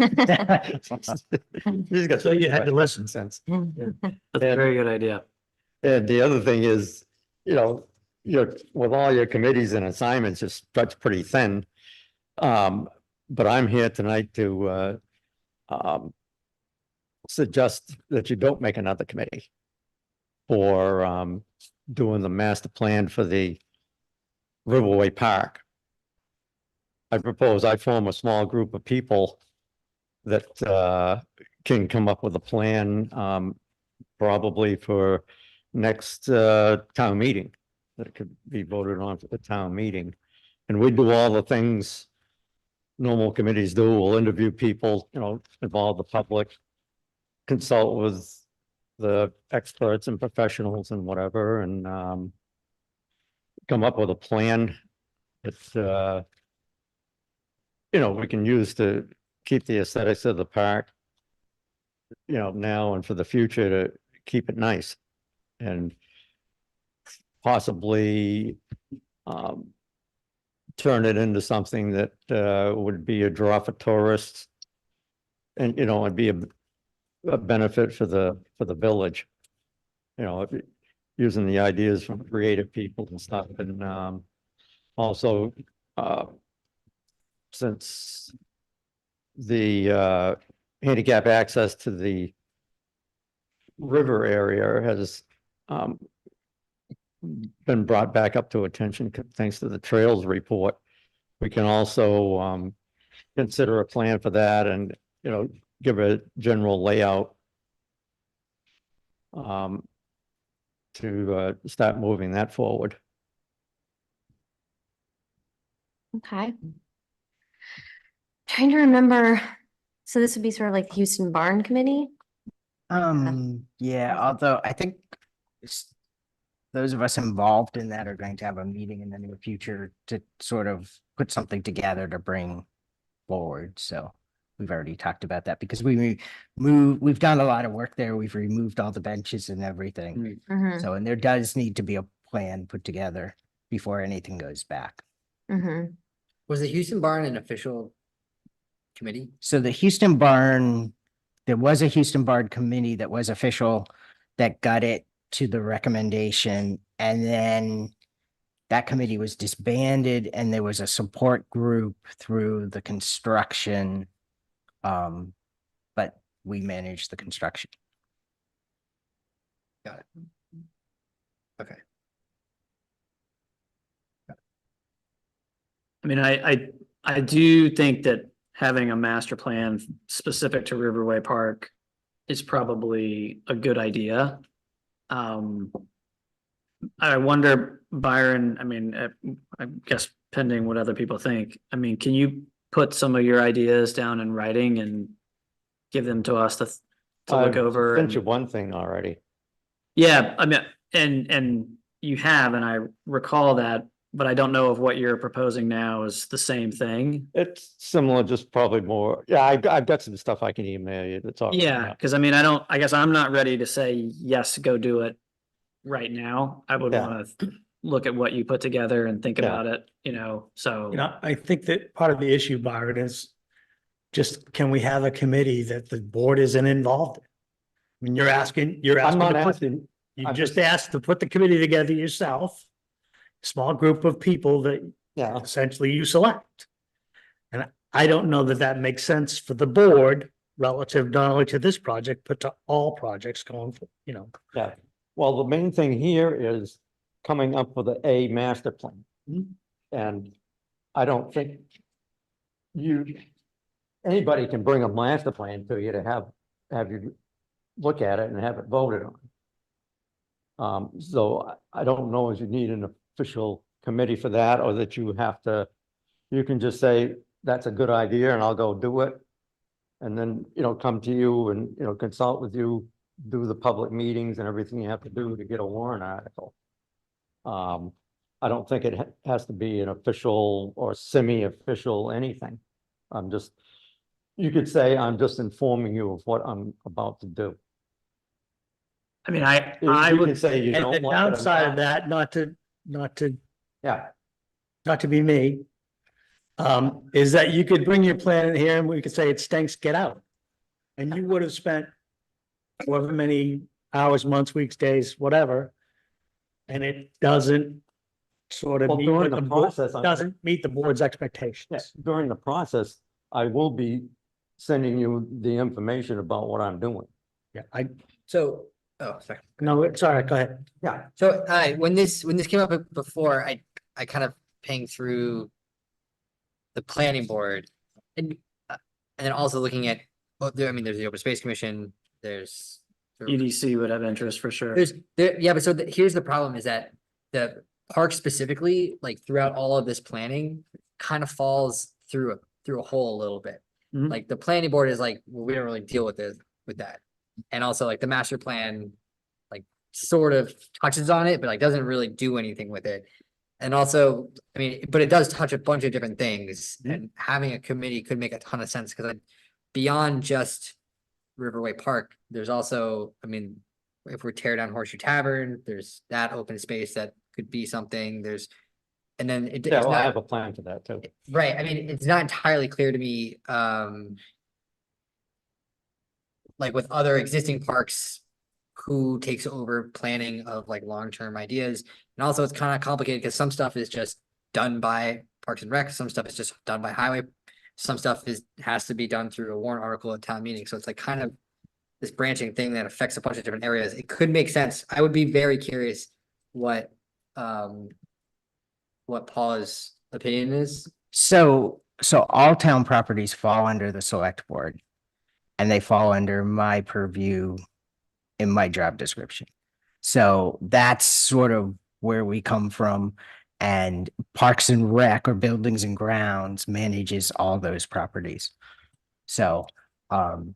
[SPEAKER 7] got
[SPEAKER 2] So you had to listen.
[SPEAKER 7] sense.
[SPEAKER 3] That's a very good idea.
[SPEAKER 7] And the other thing is, you're with all your committees and assignments, it's stretched pretty thin. But I'm here tonight to suggest that you don't make another committee for doing the master plan for the Riverway Park. I propose I form a small group of people that can come up with a plan probably for next town meeting that could be voted on at the town meeting. And we do all the things normal committees do. We'll interview people, involve the public, consult with the experts and professionals and whatever, and come up with a plan that we can use to keep the aesthetics of the park, now and for the future, to keep it nice. And possibly turn it into something that would be a draw for tourists. And, you know, it'd be a benefit for the village. You know, using the ideas from creative people and stuff, and also since the handicap access to the river area has been brought back up to attention thanks to the trails report. We can also consider a plan for that and, you know, give a general layout to start moving that forward.
[SPEAKER 1] Okay. Trying to remember, so this would be sort of like the Houston Barn Committee?
[SPEAKER 5] Yeah, although I think those of us involved in that are going to have a meeting in the near future to sort of put something together to bring forward. So we've already talked about that because we've done a lot of work there. We've removed all the benches and everything.
[SPEAKER 1] Mhm,
[SPEAKER 5] So, and there does need to be a plan put together before anything goes back.
[SPEAKER 1] mhm.
[SPEAKER 6] Was the Houston Barn an official committee?
[SPEAKER 5] So the Houston Barn, there was a Houston Barn committee that was official that got it to the recommendation. And then that committee was disbanded and there was a support group through the construction. But we managed the construction.
[SPEAKER 6] Got it. Okay.
[SPEAKER 3] I mean, I do think that having a master plan specific to Riverway Park is probably a good idea. I wonder, Byron, I mean, I guess pending what other people think, I mean, can you put some of your ideas down in writing and give them to us to look
[SPEAKER 7] I've
[SPEAKER 3] over?
[SPEAKER 7] Sent you
[SPEAKER 3] and-
[SPEAKER 7] one thing already.
[SPEAKER 3] Yeah, I mean, and you have, and I recall that, but I don't know if what you're proposing now is the same thing.
[SPEAKER 7] It's similar, just probably more. Yeah, I've got some stuff I can email you to talk.
[SPEAKER 3] Yeah, because I mean, I guess I'm not ready to say, yes, go do it right now. I would
[SPEAKER 7] Yeah.
[SPEAKER 3] want to look at what you put together and think
[SPEAKER 7] Yeah.
[SPEAKER 3] about it, so.
[SPEAKER 2] You know, I think that part of the issue, Byron, is just, can we have a committee that the board isn't involved in? I mean, you're asking
[SPEAKER 7] I'm not
[SPEAKER 2] to put-
[SPEAKER 7] asking,
[SPEAKER 2] You
[SPEAKER 7] I'm
[SPEAKER 2] just
[SPEAKER 7] just-
[SPEAKER 2] asked to put the committee together yourself. Small group of people that
[SPEAKER 7] yeah,
[SPEAKER 2] essentially you select. And I don't know that that makes sense for the board relative not only to this project, but to all projects going,
[SPEAKER 7] yeah. Well, the main thing here is coming up with a master plan.
[SPEAKER 2] Mhm.
[SPEAKER 7] And I don't think anybody can bring a master plan to you to have you look at it and have it voted on. So I don't know if you need an official committee for that, or that you have to, you can just say, that's a good idea and I'll go do it. And then, come to you and, consult with you, do the public meetings and everything you have to do to get a warrant article. I don't think it has to be an official or semi-official anything. You could say, I'm just informing you of what I'm about to do.
[SPEAKER 3] I mean, I
[SPEAKER 7] You can
[SPEAKER 3] would,
[SPEAKER 7] say you
[SPEAKER 2] and
[SPEAKER 7] don't
[SPEAKER 2] the
[SPEAKER 7] like it or
[SPEAKER 2] downside of
[SPEAKER 7] not.
[SPEAKER 2] that,
[SPEAKER 7] Yeah,
[SPEAKER 2] not to be me. Is that you could bring your plan in here and we could say it stinks, get out. And you would have spent however many hours, months, weeks, days, whatever. And it doesn't sort of
[SPEAKER 7] well,
[SPEAKER 2] meet
[SPEAKER 7] during
[SPEAKER 2] what
[SPEAKER 7] the
[SPEAKER 2] the board,
[SPEAKER 7] process,
[SPEAKER 2] doesn't meet the board's expectations.
[SPEAKER 7] during the process, I will be sending you the information about what I'm doing.
[SPEAKER 2] Yeah,
[SPEAKER 6] So, oh, sorry.
[SPEAKER 2] no, it's all right, go ahead.
[SPEAKER 7] Yeah.
[SPEAKER 6] So when this came up before, I kind of pinged through the planning board and then also looking at, well, there's the Open Space Commission, there's
[SPEAKER 3] EDC would have interest for sure.
[SPEAKER 6] yeah, but so here's the problem is that the park specifically, like throughout all of this planning, kind of falls through a hole a little bit.
[SPEAKER 3] Mhm.
[SPEAKER 6] Like the planning board is like, well, we don't really deal with that. And also like the master plan, like sort of touches on it, but like doesn't really do anything with it. And also, I mean, but it does touch a bunch of different things, and having a committee could make a ton of sense, because beyond just Riverway Park, there's also, I mean, if we tear down Horseshoe Tavern, there's that open space that could be something, there's And then it,
[SPEAKER 7] Yeah,
[SPEAKER 6] it's
[SPEAKER 7] well, I
[SPEAKER 6] not,
[SPEAKER 7] have a plan for that too.
[SPEAKER 6] right, I mean, it's not entirely clear to me, like with other existing parks, who takes over planning of like long-term ideas. And also it's kind of complicated because some stuff is just done by Parks and Rec, some stuff is just done by Highway. Some stuff has to be done through a warrant article at town meeting, so it's like kind of this branching thing that affects a bunch of different areas. It could make sense. I would be very curious what, what Paula's opinion is.
[SPEAKER 5] So all town properties fall under the select board. And they fall under my purview in my job description. So that's sort of where we come from. And Parks and Rec or Buildings and Grounds manages all those properties. So, so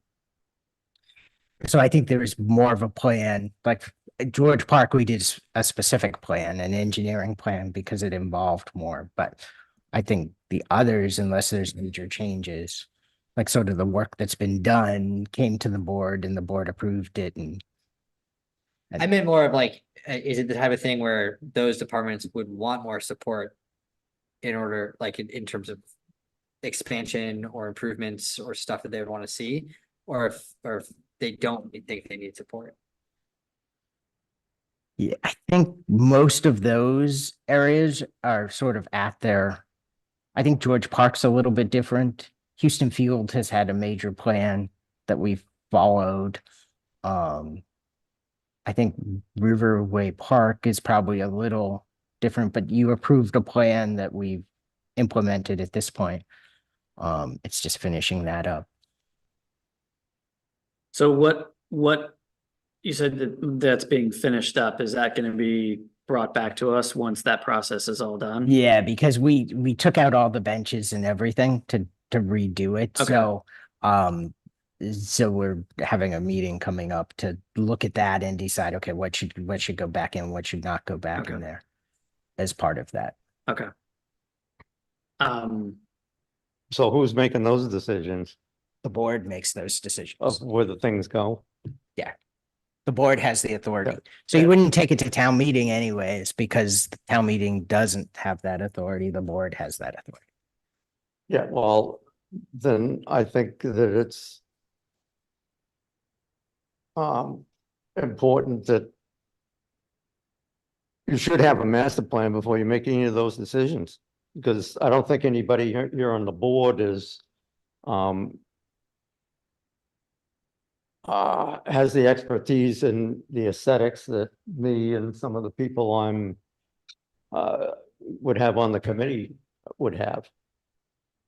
[SPEAKER 5] I think there is more of a plan, like George Park, we did a specific plan, an engineering plan, because it involved more, but I think the others, unless there's major changes, like sort of the work that's been done came to the board and the board approved it and
[SPEAKER 6] I meant more of like, is it the type of thing where those departments would want more support in order, like in terms of expansion or improvements or stuff that they would want to see, or if they don't think they need support?
[SPEAKER 5] yeah, I think most of those areas are sort of at their, I think George Park's a little bit different. Houston Field has had a major plan that we've followed. I think Riverway Park is probably a little different, but you approved a plan that we've implemented at this point. It's just finishing that up.
[SPEAKER 3] So what you said that's being finished up, is that going to be brought back to us once that process is all done?
[SPEAKER 5] Yeah, because we took out all the benches and everything to redo it.
[SPEAKER 3] Okay.
[SPEAKER 5] So we're having a meeting coming up to look at that and decide, okay, what should go back in, what should not go back in
[SPEAKER 3] Okay.
[SPEAKER 5] there as part of that.
[SPEAKER 3] Okay.
[SPEAKER 7] So who's making those decisions
[SPEAKER 5] The board makes those
[SPEAKER 7] of
[SPEAKER 5] decisions.
[SPEAKER 7] where the things go?
[SPEAKER 5] The board has the authority.
[SPEAKER 7] Yeah.
[SPEAKER 5] So you wouldn't take it to town meeting anyways, because the town meeting doesn't have that authority. The board has that authority.
[SPEAKER 7] Yeah, well, then I think that it's important that you should have a master plan before you make any of those decisions, because I don't think anybody here on the board is has the expertise in the aesthetics that me and some of the people I'm would have on the committee would have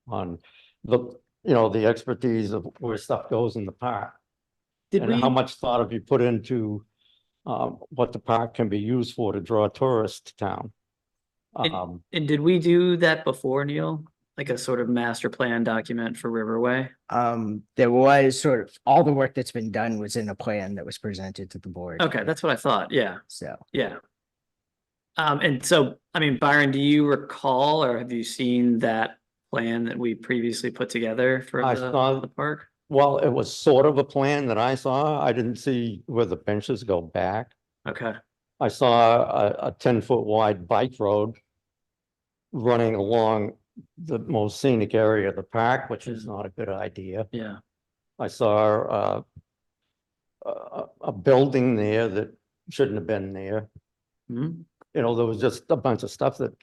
[SPEAKER 7] on the, the expertise of where stuff goes in the park.
[SPEAKER 3] Did
[SPEAKER 7] And
[SPEAKER 3] we,
[SPEAKER 7] how much thought have you put into what the park can be used for to draw tourists to town?
[SPEAKER 3] and did we do that before, Neil? Like a sort of master plan document for Riverway?
[SPEAKER 5] There was sort of, all the work that's been done was in a plan that was presented to the board.
[SPEAKER 3] Okay, that's what I thought. Yeah,
[SPEAKER 5] So,
[SPEAKER 3] yeah. And so, I mean, Byron, do you recall or have you seen that plan that we previously put together for
[SPEAKER 7] I saw-
[SPEAKER 3] the park?
[SPEAKER 7] Well, it was sort of a plan that I saw. I didn't see where the benches go back.
[SPEAKER 3] Okay,
[SPEAKER 7] I saw a 10-foot wide bike road running along the most scenic area of the park, which is not a good idea.
[SPEAKER 3] yeah.
[SPEAKER 7] I saw a building there that shouldn't have been there.
[SPEAKER 3] Hmm.
[SPEAKER 7] There was just a bunch of stuff that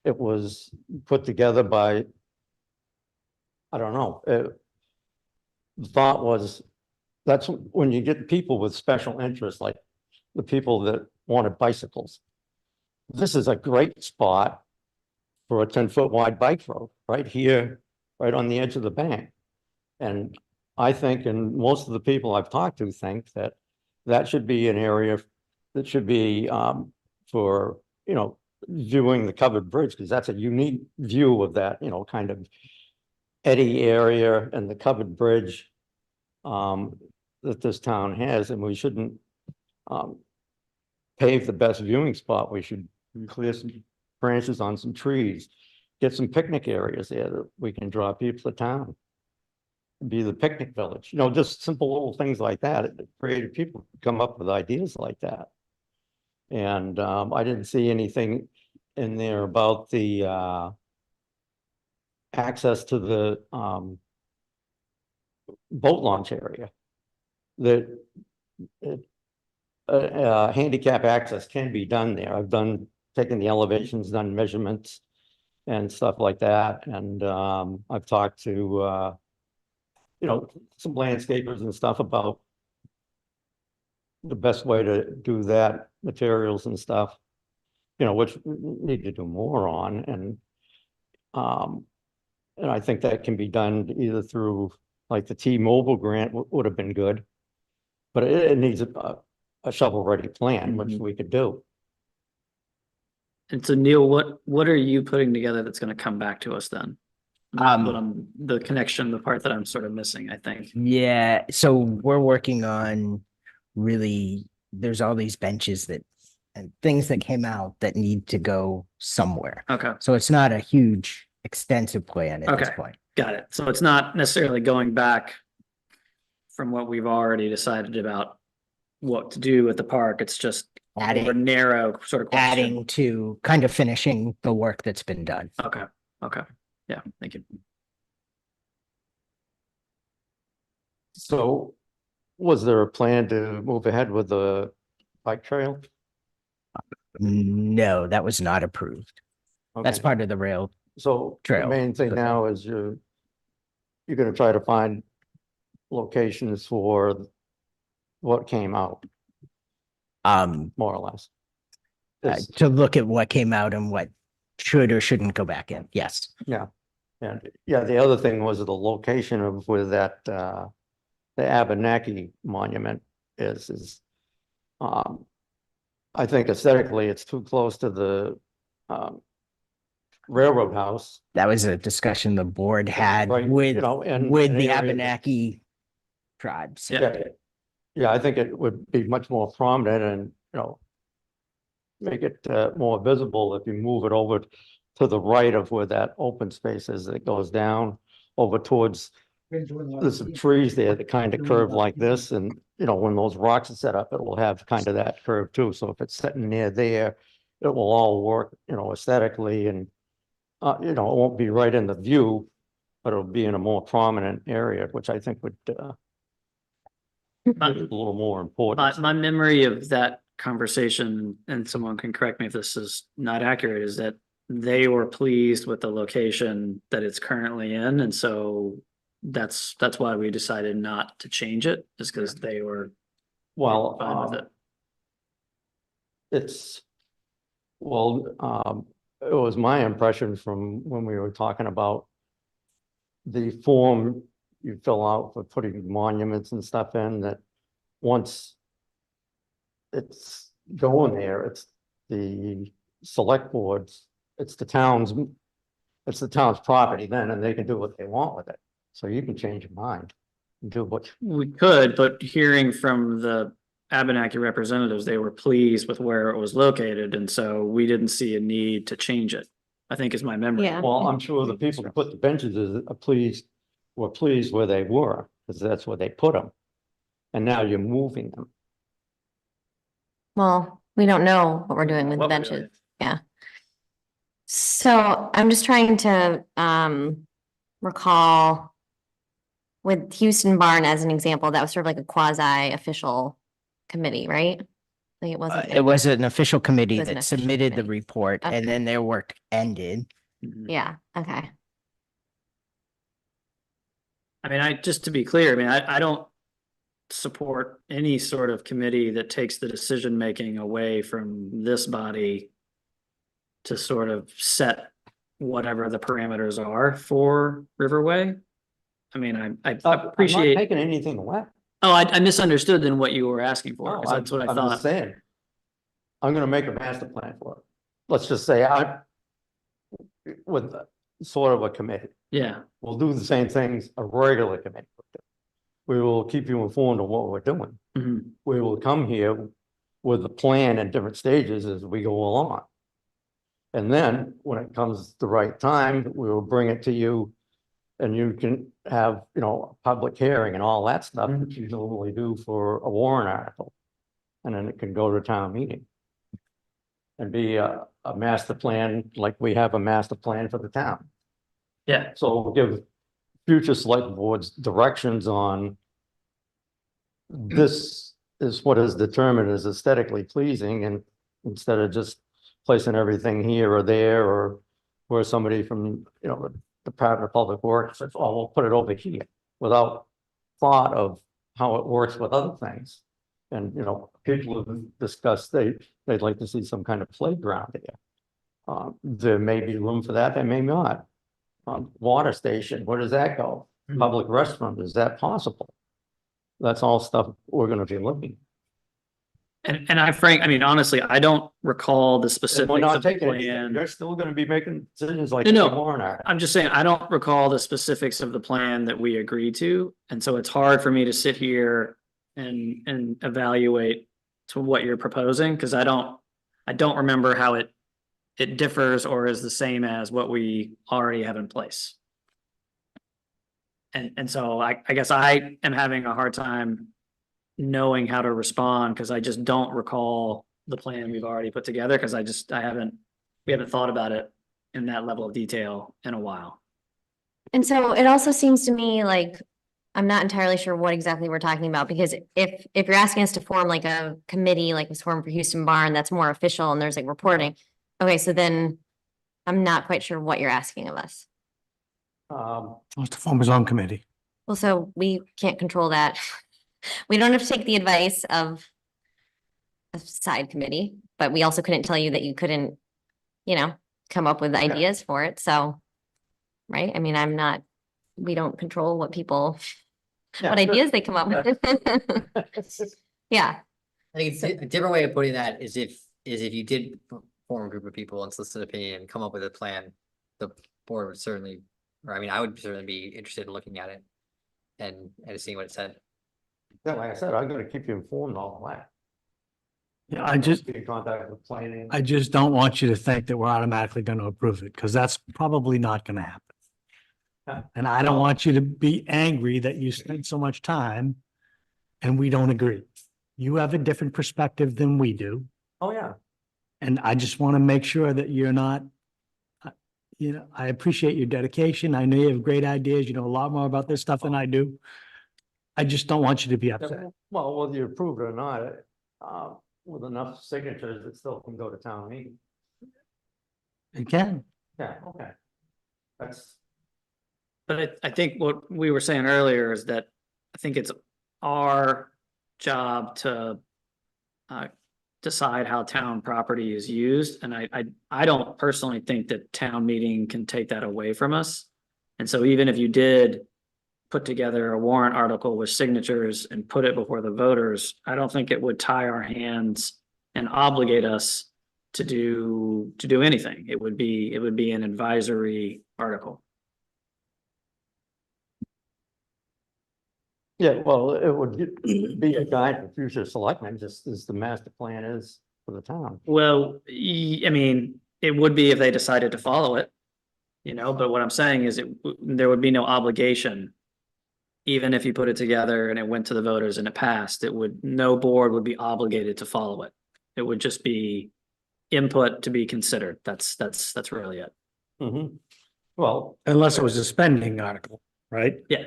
[SPEAKER 7] it was put together by, I don't know. The thought was, that's when you get people with special interests, like the people that wanted bicycles. This is a great spot for a 10-foot wide bike road, right here, right on the edge of the bank. And I think, and most of the people I've talked to think that that should be an area that should be for, viewing the covered bridge, because that's a unique view of that, kind of eddy area and the covered bridge that this town has, and we shouldn't pave the best viewing spot. We should clear some branches on some trees, get some picnic areas there that we can draw people to town. Be the picnic village, just simple little things like that. Creative people come up with ideas like that. And I didn't see anything in there about the access to the boat launch area. That handicap access can be done there. I've taken the elevations, done measurements and stuff like that. And I've talked to some landscapers and stuff about the best way to do that, materials and stuff, which we need to do more on. And I think that can be done either through, like, the T-Mobile grant would have been good, but it needs a shovel-ready plan, which we could do.
[SPEAKER 3] And so Neil, what are you putting together that's gonna come back to us then? The connection, the part that I'm sort of missing, I think.
[SPEAKER 5] Yeah, so we're working on really, there's all these benches and things that came out that need to go somewhere.
[SPEAKER 3] Okay,
[SPEAKER 5] So it's not a huge extensive plan at this
[SPEAKER 3] Okay.
[SPEAKER 5] point.
[SPEAKER 3] got it. So it's not necessarily going back from what we've already decided about what to do with the park. It's just a more
[SPEAKER 5] Adding,
[SPEAKER 3] narrow sort of question.
[SPEAKER 5] adding to kind of finishing the work that's been done.
[SPEAKER 3] Okay, yeah, thank you.
[SPEAKER 7] So was there a plan to move ahead with the bike trail?
[SPEAKER 5] No, that was not approved. That's
[SPEAKER 7] Okay.
[SPEAKER 5] part of the rail.
[SPEAKER 7] So the
[SPEAKER 5] trail.
[SPEAKER 7] main thing now is you're gonna try to find locations for what came out, more or less. Is-
[SPEAKER 5] To look at what came out and what should or shouldn't go back in. Yes.
[SPEAKER 7] And yeah, the other thing was the location of where that the Abenaki monument is. I think aesthetically, it's too close to the railroad house.
[SPEAKER 5] That was a discussion the board had
[SPEAKER 7] Right,
[SPEAKER 5] with,
[SPEAKER 7] and
[SPEAKER 5] with
[SPEAKER 7] an
[SPEAKER 5] the
[SPEAKER 7] area that-
[SPEAKER 5] Abenaki tribes.
[SPEAKER 3] Yeah.
[SPEAKER 7] Yeah, I think it would be much more prominent and, make it more visible if you move it over to the right of where that open space is that goes down over towards, there's some trees there that kind of curve like this, and, when those rocks are set up, it will have kind of that curve too. So if it's sitting near there, it will all work, aesthetically, and, it won't be right in the view, but it'll be in a more prominent area, which I think would
[SPEAKER 3] My,
[SPEAKER 7] a little more important.
[SPEAKER 3] my memory of that conversation, and someone can correct me if this is not accurate, is that they were pleased with the location that it's currently in, and so that's why we decided not to change it, is because they were
[SPEAKER 7] Well,
[SPEAKER 3] fine with it.
[SPEAKER 7] it was my impression from when we were talking about the form you fill out for putting monuments and stuff in, that once it's going there, it's the select boards, it's the town's property then, and they can do what they want with it. So you can change your mind and do what.
[SPEAKER 3] We could, but hearing from the Abenaki representatives, they were pleased with where it was located, and so we didn't see a need to change it, I think is my memory.
[SPEAKER 1] Yeah.
[SPEAKER 7] Well, I'm sure the people who put the benches were pleased where they were, because that's where they put them. And now you're moving them.
[SPEAKER 1] Well, we don't know what we're doing with the
[SPEAKER 3] What we're doing.
[SPEAKER 1] benches. So I'm just trying to recall with Houston Barn as an example, that was sort of like a quasi official committee, right? Like it wasn't.
[SPEAKER 5] It was an official committee
[SPEAKER 1] It was an
[SPEAKER 5] that
[SPEAKER 1] official
[SPEAKER 5] submitted the
[SPEAKER 1] committee.
[SPEAKER 5] report
[SPEAKER 1] Okay.
[SPEAKER 5] and then their work ended.
[SPEAKER 3] Mhm.
[SPEAKER 1] Yeah, okay.
[SPEAKER 3] I mean, just to be clear, I mean, I don't support any sort of committee that takes the decision-making away from this body to sort of set whatever the parameters are for Riverway. I mean, I
[SPEAKER 7] I'm not
[SPEAKER 3] appreciate,
[SPEAKER 7] taking anything away.
[SPEAKER 3] I misunderstood then what you were asking for,
[SPEAKER 7] No,
[SPEAKER 3] 'cause that's what I
[SPEAKER 7] I'm just
[SPEAKER 3] thought.
[SPEAKER 7] saying. I'm gonna make a master plan for it. Let's just say with sort of a committee.
[SPEAKER 3] Yeah,
[SPEAKER 7] We'll do the same things a regular committee would do. We will keep you informed of what we're doing.
[SPEAKER 3] mhm.
[SPEAKER 7] We will come here with a plan in different stages as we go along. And then when it comes the right time, we will bring it to you. And you can have, a public hearing and all that stuff that you normally do for a warrant article. And then it can go to town meeting. And be a a master plan, like we have a master plan for the town.
[SPEAKER 3] Yeah,
[SPEAKER 7] So we'll give future select boards directions on this is what is determined as aesthetically pleasing, and instead of just placing everything here or there, or where somebody from, you know, the Department of Public Works says, oh, we'll put it over here, without thought of how it works with other things. And, you know, people have discussed, they'd like to see some kind of playground here. There may be room for that, there may not. Water station, where does that go? Public restroom, is that possible? That's all stuff we're gonna be looking.
[SPEAKER 3] and I mean, honestly, I don't recall the
[SPEAKER 7] And
[SPEAKER 3] specifics
[SPEAKER 7] we're not
[SPEAKER 3] of the
[SPEAKER 7] taking it,
[SPEAKER 3] plan.
[SPEAKER 7] you're still gonna be making decisions like.
[SPEAKER 3] No, no.
[SPEAKER 7] the warrant article.
[SPEAKER 3] I'm just saying, I don't recall the specifics of the plan that we agreed to, and so it's hard for me to sit here and evaluate to what you're proposing, because I don't remember how it differs or is the same as what we already have in place. And so I guess I am having a hard time knowing how to respond, because I just don't recall the plan we've already put together, because we haven't thought about it in that level of detail in a while.
[SPEAKER 1] And so it also seems to me like, I'm not entirely sure what exactly we're talking about, because if you're asking us to form like a committee, like was formed for Houston Barn, that's more official and there's like reporting. Okay, so then I'm not quite sure what you're asking of us.
[SPEAKER 2] Wants to form his own committee.
[SPEAKER 1] Well, so we can't control that. We don't have to take the advice of a side committee, but we also couldn't tell you that you couldn't, come up with ideas for it. So, right? I mean, we don't control what what ideas they come up with. Yeah.
[SPEAKER 6] I think it's a different way of putting that is if you did form a group of people and solicit opinion and come up with a plan, the board would certainly, or I mean, I would certainly be interested in looking at it and seeing what it said.
[SPEAKER 7] Yeah, like I said, I'm gonna keep you informed all the way.
[SPEAKER 2] Yeah, I just,
[SPEAKER 7] Be in contact with planning.
[SPEAKER 2] I just don't want you to think that we're automatically going to approve it, because that's probably not going to happen.
[SPEAKER 7] Yeah.
[SPEAKER 2] And I don't want you to be angry that you spent so much time and we don't agree. You have a different perspective than we do.
[SPEAKER 7] Oh, yeah.
[SPEAKER 2] And I just want to make sure that you're not, I appreciate your dedication. I know you have great ideas. You know a lot more about this stuff than I do. I just don't want you to be upset.
[SPEAKER 7] Well, whether you approve it or not, with enough signatures, it still can go to town meeting.
[SPEAKER 2] You can.
[SPEAKER 7] Yeah, okay. That's,
[SPEAKER 3] But I think what we were saying earlier is that I think it's our job to decide how town property is used. And I don't personally think that town meeting can take that away from us. And so even if you did put together a warrant article with signatures and put it before the voters, I don't think it would tie our hands and obligate us to do anything. It would be an advisory article.
[SPEAKER 7] yeah, well, it would be a guide for future selectmen, just as the master plan is for the town.
[SPEAKER 3] Well, I mean, it would be if they decided to follow it, but what I'm saying is there would be no obligation. Even if you put it together and it went to the voters and it passed, no board would be obligated to follow it. It would just be input to be considered. That's really it.
[SPEAKER 7] Mhm. Well,
[SPEAKER 2] Unless it was a spending article, right?
[SPEAKER 3] Yeah.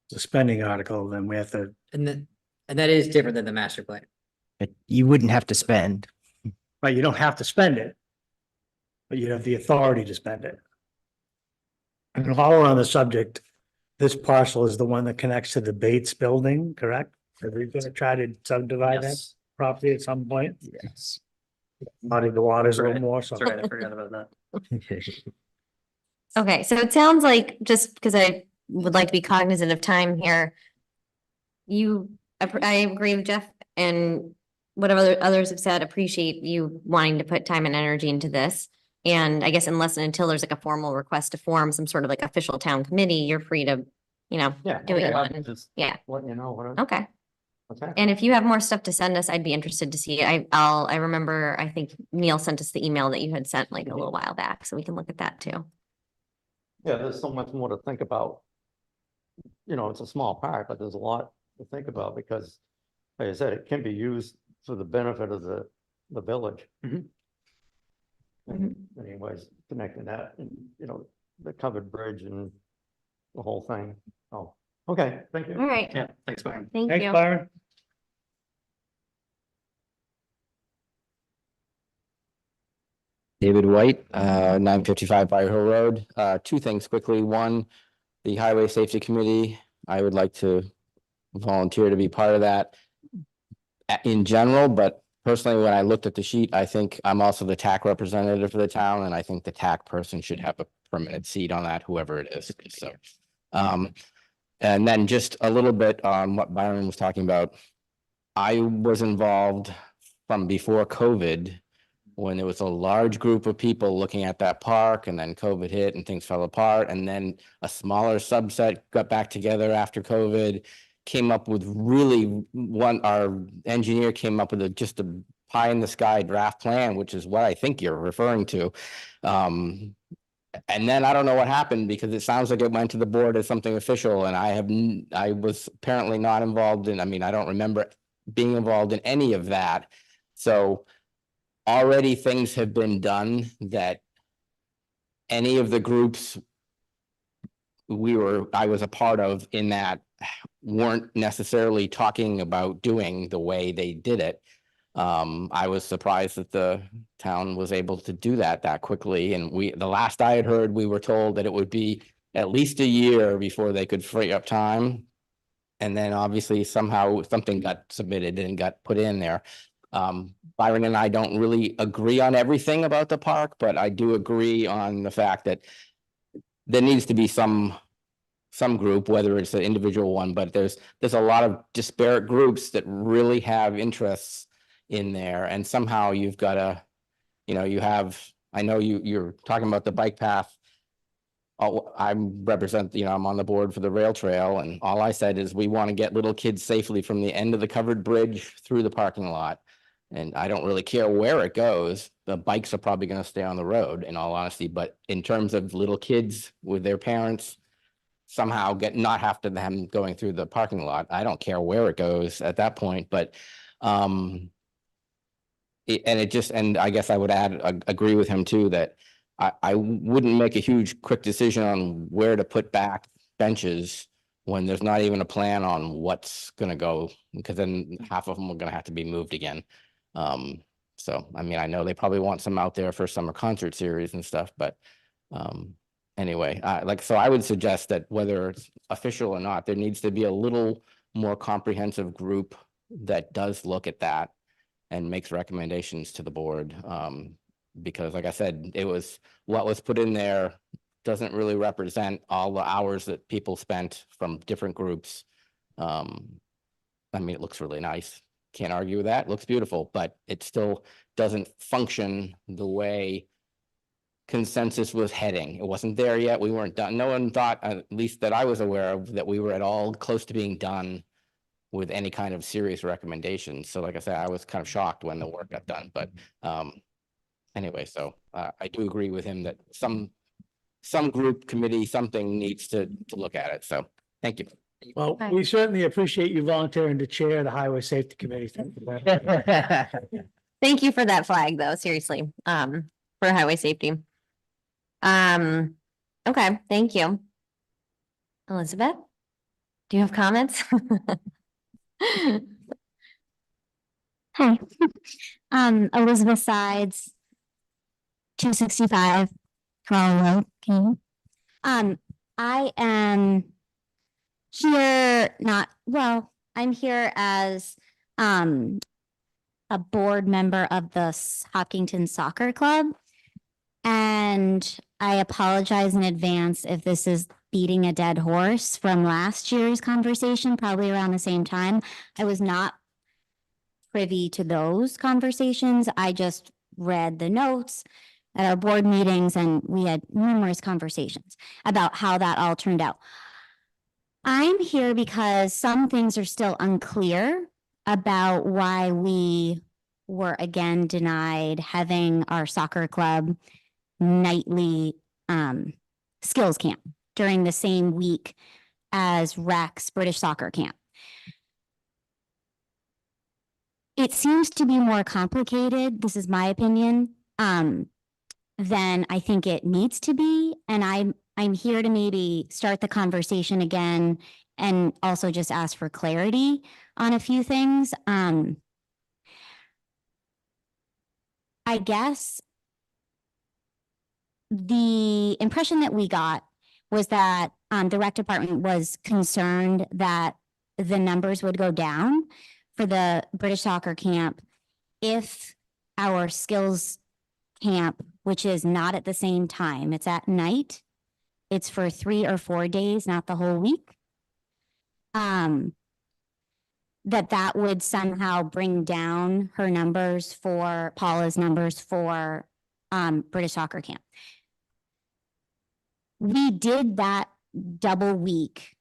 [SPEAKER 2] It's a spending article, then we have to,
[SPEAKER 6] And that is different than the master plan.
[SPEAKER 5] But you wouldn't have to spend.
[SPEAKER 2] right, you don't have to spend it. But you have the authority to spend it. And while we're on the subject, this parcel is the one that connects to the Bates building, correct? Are we gonna try to subdivide that
[SPEAKER 3] Yes,
[SPEAKER 2] property at some point?
[SPEAKER 5] Yes.
[SPEAKER 2] Muddy the waters a little
[SPEAKER 3] Right.
[SPEAKER 2] more, so.
[SPEAKER 3] that's right. I forgot about that.
[SPEAKER 1] Okay, so it sounds like, just because I would like to be cognizant of time here. I agree with Jeff and what others have said, appreciate you wanting to put time and energy into this. And I guess unless and until there's like a formal request to form some sort of like official town committee, you're free to,
[SPEAKER 7] yeah.
[SPEAKER 1] do what you
[SPEAKER 7] okay,
[SPEAKER 1] want.
[SPEAKER 7] I'm just
[SPEAKER 1] Yeah,
[SPEAKER 7] letting you know what.
[SPEAKER 1] okay.
[SPEAKER 7] Okay.
[SPEAKER 1] And if you have more stuff to send us, I'd be interested to see it. I remember, I think Neil sent us the email that you had sent like a little while back, so we can look at that too.
[SPEAKER 7] Yeah, there's so much more to think about. It's a small park, but there's a lot to think about because, like I said, it can be used for the benefit of the village.
[SPEAKER 3] Mhm.
[SPEAKER 7] And anyways, connecting that and, you know, the covered bridge and the whole thing. Oh, okay, thank you.
[SPEAKER 1] All right,
[SPEAKER 3] Yeah, thanks, Byron.
[SPEAKER 1] thank
[SPEAKER 2] Thanks,
[SPEAKER 1] you.
[SPEAKER 2] Byron.
[SPEAKER 8] David White, 955 Fire Hill Road. Two things quickly. One, the Highway Safety Committee, I would like to volunteer to be part of that in general, but personally, when I looked at the sheet, I think I'm also the TAC representative for the town, and I think the TAC person should have a permanent seat on that, whoever it is. So, and then just a little bit on what Byron was talking about. I was involved from before COVID, when there was a large group of people looking at that park, and then COVID hit and things fell apart, and then a smaller subset got back together after COVID, came up with really our engineer came up with just a pie in the sky draft plan, which is what I think you're referring to. And then I don't know what happened, because it sounds like it went to the board as something official, and I was apparently not involved in, I mean, I don't remember being involved in any of that. So already things have been done that any of the groups I was a part of in that weren't necessarily talking about doing the way they did it. I was surprised that the town was able to do that quickly. And the last I had heard, we were told that it would be at least a year before they could free up time. And then obviously somehow something got submitted and got put in there. Byron and I don't really agree on everything about the park, but I do agree on the fact that there needs to be some group, whether it's an individual one, but there's a lot of disparate groups that really have interests in there, and somehow you've got to, you know, I know you're talking about the bike path. I'm on the board for the rail trail, and all I said is we want to get little kids safely from the end of the covered bridge through the parking lot. And I don't really care where it goes. The bikes are probably going to stay on the road, in all honesty, but in terms of little kids with their parents, somehow not have to them going through the parking lot. I don't care where it goes at that point, but and I guess I would agree with him too, that I wouldn't make a huge quick decision on where to put back benches when there's not even a plan on what's gonna go, because then half of them are gonna have to be moved again. So, I mean, I know they probably want some out there for summer concert series and stuff, but anyway, so I would suggest that whether it's official or not, there needs to be a little more comprehensive group that does look at that and makes recommendations to the board. Because like I said, what was put in there doesn't really represent all the hours that people spent from different groups. I mean, it looks really nice. Can't argue with that. It looks beautiful, but it still doesn't function the way consensus was heading. It wasn't there yet. We weren't done. No one thought, at least that I was aware of, that we were at all close to being done with any kind of serious recommendations. So like I said, I was kind of shocked when the work got done, but anyway, so I do agree with him that some group, committee, something needs to look at it. So thank you.
[SPEAKER 2] Well,
[SPEAKER 1] Hi.
[SPEAKER 2] we certainly appreciate you volunteering to chair the Highway Safety Committee. Thank you very much.
[SPEAKER 1] Thank you for that flag, though, seriously, for highway safety. Okay, thank you. Elizabeth, do you have comments?
[SPEAKER 9] Hi, Elizabeth Sides, 265 Crawley Road. I am here I'm here as a board member of the Hopkinton Soccer Club. And I apologize in advance if this is beating a dead horse from last year's conversation, probably around the same time. I was not privy to those conversations. I just read the notes at our board meetings, and we had numerous conversations about how that all turned out. I'm here because some things are still unclear about why we were again denied having our soccer club nightly skills camp during the same week as RAC's British soccer camp. It seems to be more complicated. This is my opinion. than I think it needs to be. And I'm here to maybe start the conversation again and also just ask for clarity on a few things. I guess the impression that we got was that the rec department was concerned that the numbers would go down for the British soccer camp if our skills camp, which is not at the same time, it's at night. It's for 3 or 4 days, not the whole week. That would somehow bring down her numbers for Paula's numbers for British soccer camp. We did that double week.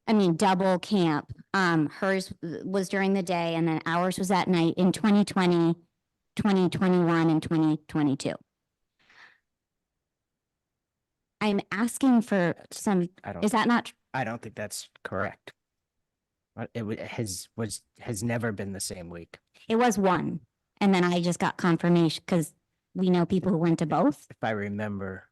[SPEAKER 9] I mean, double camp. Hers was during the day and then ours was at night in 2020, 2021, and 2022. I'm asking for some, is that not,
[SPEAKER 5] I don't think that's correct. Has never been the same week.
[SPEAKER 9] it was one. And then I just got confirmation because we know people who went to both,
[SPEAKER 5] If I remember.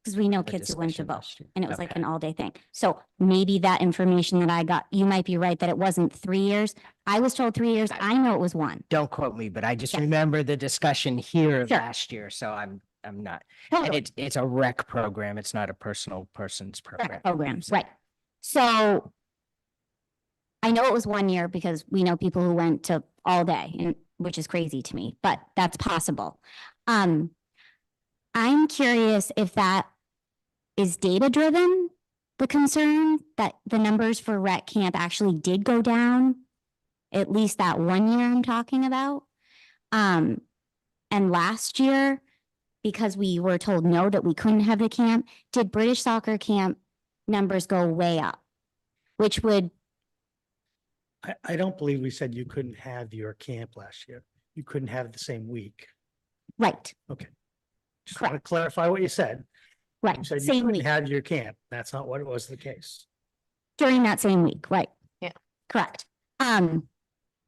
[SPEAKER 9] because we know
[SPEAKER 5] the
[SPEAKER 9] kids who went to
[SPEAKER 5] discussion
[SPEAKER 9] both.
[SPEAKER 5] last year.
[SPEAKER 9] And it was like
[SPEAKER 5] Okay.
[SPEAKER 9] an all day thing. So maybe that information that I got, you might be right that it wasn't 3 years. I was told 3 years. I know it was one.
[SPEAKER 5] Don't quote me, but I just
[SPEAKER 9] Yeah.
[SPEAKER 5] remember the discussion here
[SPEAKER 9] Sure.
[SPEAKER 5] last year, so I'm not. And
[SPEAKER 9] Totally.
[SPEAKER 5] it's a rec program. It's not a person's program.
[SPEAKER 9] Programs, right. So I know it was 1 year because we know people who went to all day, and which is crazy to me, but that's possible. I'm curious if that is data driven, the concern that the numbers for rec camp actually did go down, at least that 1 year I'm talking about. And last year, because we were told no, that we couldn't have the camp, did British soccer camp numbers go way up? Which would,
[SPEAKER 2] I don't believe we said you couldn't have your camp last year. You couldn't have it the same week.
[SPEAKER 9] right,
[SPEAKER 2] Just want to clarify what you said. You
[SPEAKER 9] right,
[SPEAKER 2] said you
[SPEAKER 9] same
[SPEAKER 2] couldn't
[SPEAKER 9] week,
[SPEAKER 2] have your camp. That's not what was the case.
[SPEAKER 9] during that same week, right?
[SPEAKER 1] Yeah.
[SPEAKER 9] Correct.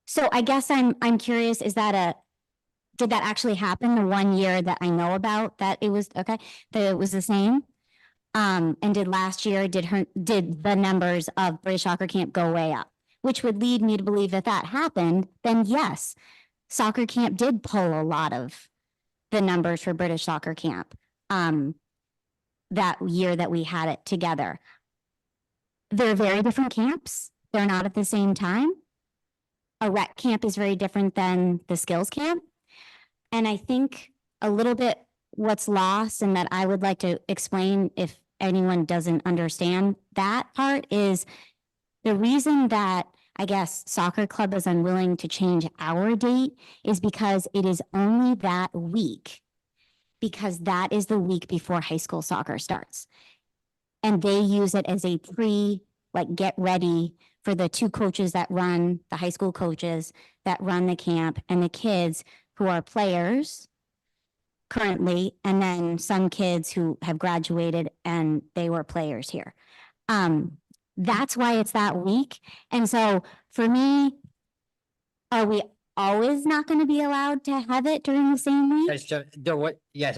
[SPEAKER 9] So I guess I'm curious, did that actually happen the 1 year that I know about, that it was, okay, that it was the same? And did last year, did the numbers of British soccer camp go way up? Which would lead me to believe that that happened, then yes, soccer camp did pull a lot of the numbers for British soccer camp. That year that we had it together. They're very different camps. They're not at the same time. A rec camp is very different than the skills camp. And I think a little bit what's lost and that I would like to explain if anyone doesn't understand that part is the reason that I guess soccer club is unwilling to change our date is because it is only that week. Because that is the week before high school soccer starts. And they use it as a get ready for the two coaches that run, the high school coaches that run the camp and the kids who are players currently, and then some kids who have graduated and they were players here. That's why it's that week. And so for me, are we always not going to be allowed to have it during the same week?
[SPEAKER 6] Yes,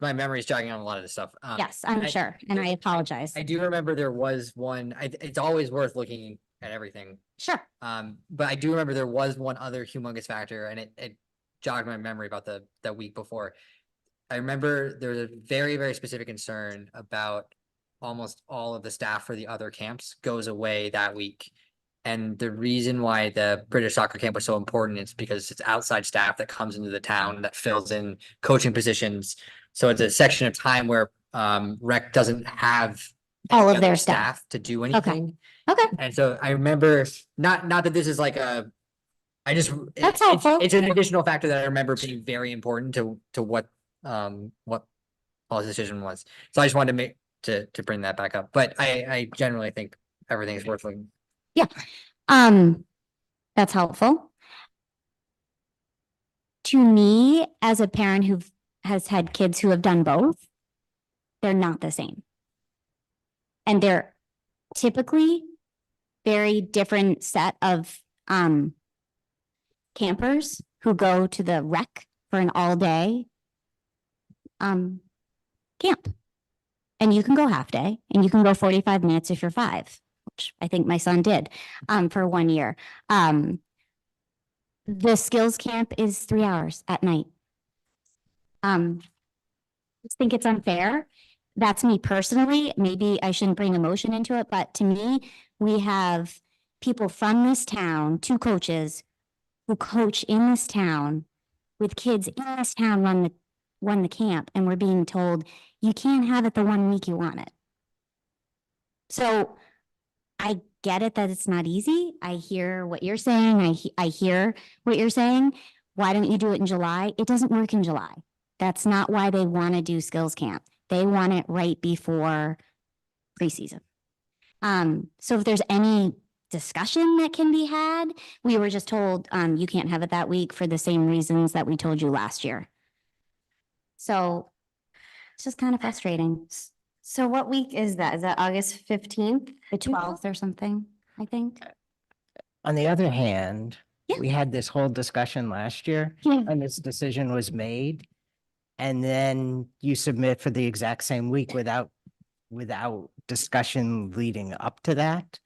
[SPEAKER 6] my memory's jogging on a lot of this stuff.
[SPEAKER 9] Yes, I'm sure, and I apologize.
[SPEAKER 6] I do remember there was one, it's always worth looking at everything.
[SPEAKER 9] Sure.
[SPEAKER 6] But I do remember there was one other humongous factor and it jogged my memory about the week before. I remember there was a very, very specific concern about almost all of the staff for the other camps goes away that week. And the reason why the British soccer camp was so important is because it's outside staff that comes into the town that fills in coaching positions. So it's a section of time where rec doesn't have
[SPEAKER 9] All
[SPEAKER 6] any
[SPEAKER 9] of their
[SPEAKER 6] other
[SPEAKER 9] staff.
[SPEAKER 6] to do anything.
[SPEAKER 9] Okay.
[SPEAKER 6] And so I remember not that this is like
[SPEAKER 9] That's
[SPEAKER 6] it's
[SPEAKER 9] helpful.
[SPEAKER 6] it's an additional factor that I remember being very important to what Paul's decision was. So I just wanted to make to bring that back up. But I generally think everything is worth looking.
[SPEAKER 9] That's helpful. To me, as a parent who has had kids who have done both, they're not the same. And they're typically very different set of campers who go to the rec for an all day camp. And you can go half day and you can go 45 minutes if you're 5, which I think my son did, for 1 year. The skills camp is 3 hours at night. I just think it's unfair. That's me personally. Maybe I shouldn't bring emotion into it, but to me, we have people from this town, 2 coaches who coach in this town with kids in this town run the camp, and we're being told you can't have it the 1 week you want it. So I get it that it's not easy. I hear what you're saying. I hear what you're saying. Why don't you do it in July? It doesn't work in July. That's not why they want to do skills camp. They want it right before preseason. So if there's any discussion that can be had, we were just told, you can't have it that week for the same reasons that we told you last year. So it's just kind of frustrating.
[SPEAKER 1] So what week is that? Is that August 15th?
[SPEAKER 9] The 12th or something, I think.
[SPEAKER 5] On the other hand,
[SPEAKER 9] Yeah.
[SPEAKER 5] we had this whole discussion last year
[SPEAKER 9] Yeah.
[SPEAKER 5] and this decision was made. And then you submit for the exact same week without discussion leading up to that.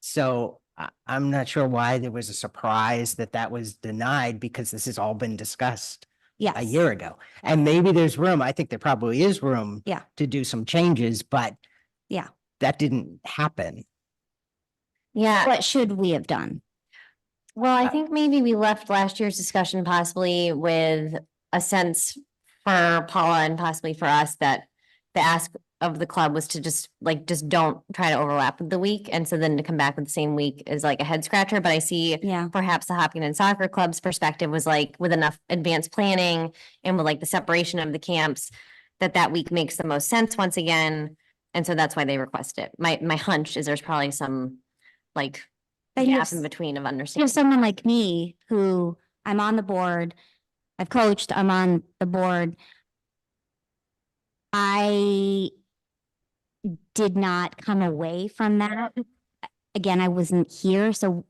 [SPEAKER 5] So I'm not sure why there was a surprise that was denied, because this has all been discussed
[SPEAKER 9] Yes.
[SPEAKER 5] a year ago. And maybe there's room, I think there probably is room
[SPEAKER 9] Yeah.
[SPEAKER 5] to do some changes, but
[SPEAKER 9] Yeah.
[SPEAKER 5] that didn't happen.
[SPEAKER 1] Yeah.
[SPEAKER 9] What should we have done?
[SPEAKER 1] Well, I think maybe we left last year's discussion possibly with a sense for Paula and possibly for us that the ask of the club was to just don't try to overlap with the week. And so then to come back with the same week is like a head scratcher. But I see
[SPEAKER 9] Yeah.
[SPEAKER 1] perhaps the Hopkinton Soccer Club's perspective was like with enough advanced planning and with like the separation of the camps, that week makes the most sense once again. And so that's why they request it. My hunch is there's probably some like
[SPEAKER 9] But you
[SPEAKER 1] gap
[SPEAKER 9] have-
[SPEAKER 1] in between of
[SPEAKER 9] You
[SPEAKER 1] understanding.
[SPEAKER 9] have someone like me who I'm on the board, I've coached, I'm on the board. I did not come away from that. Again, I wasn't here, so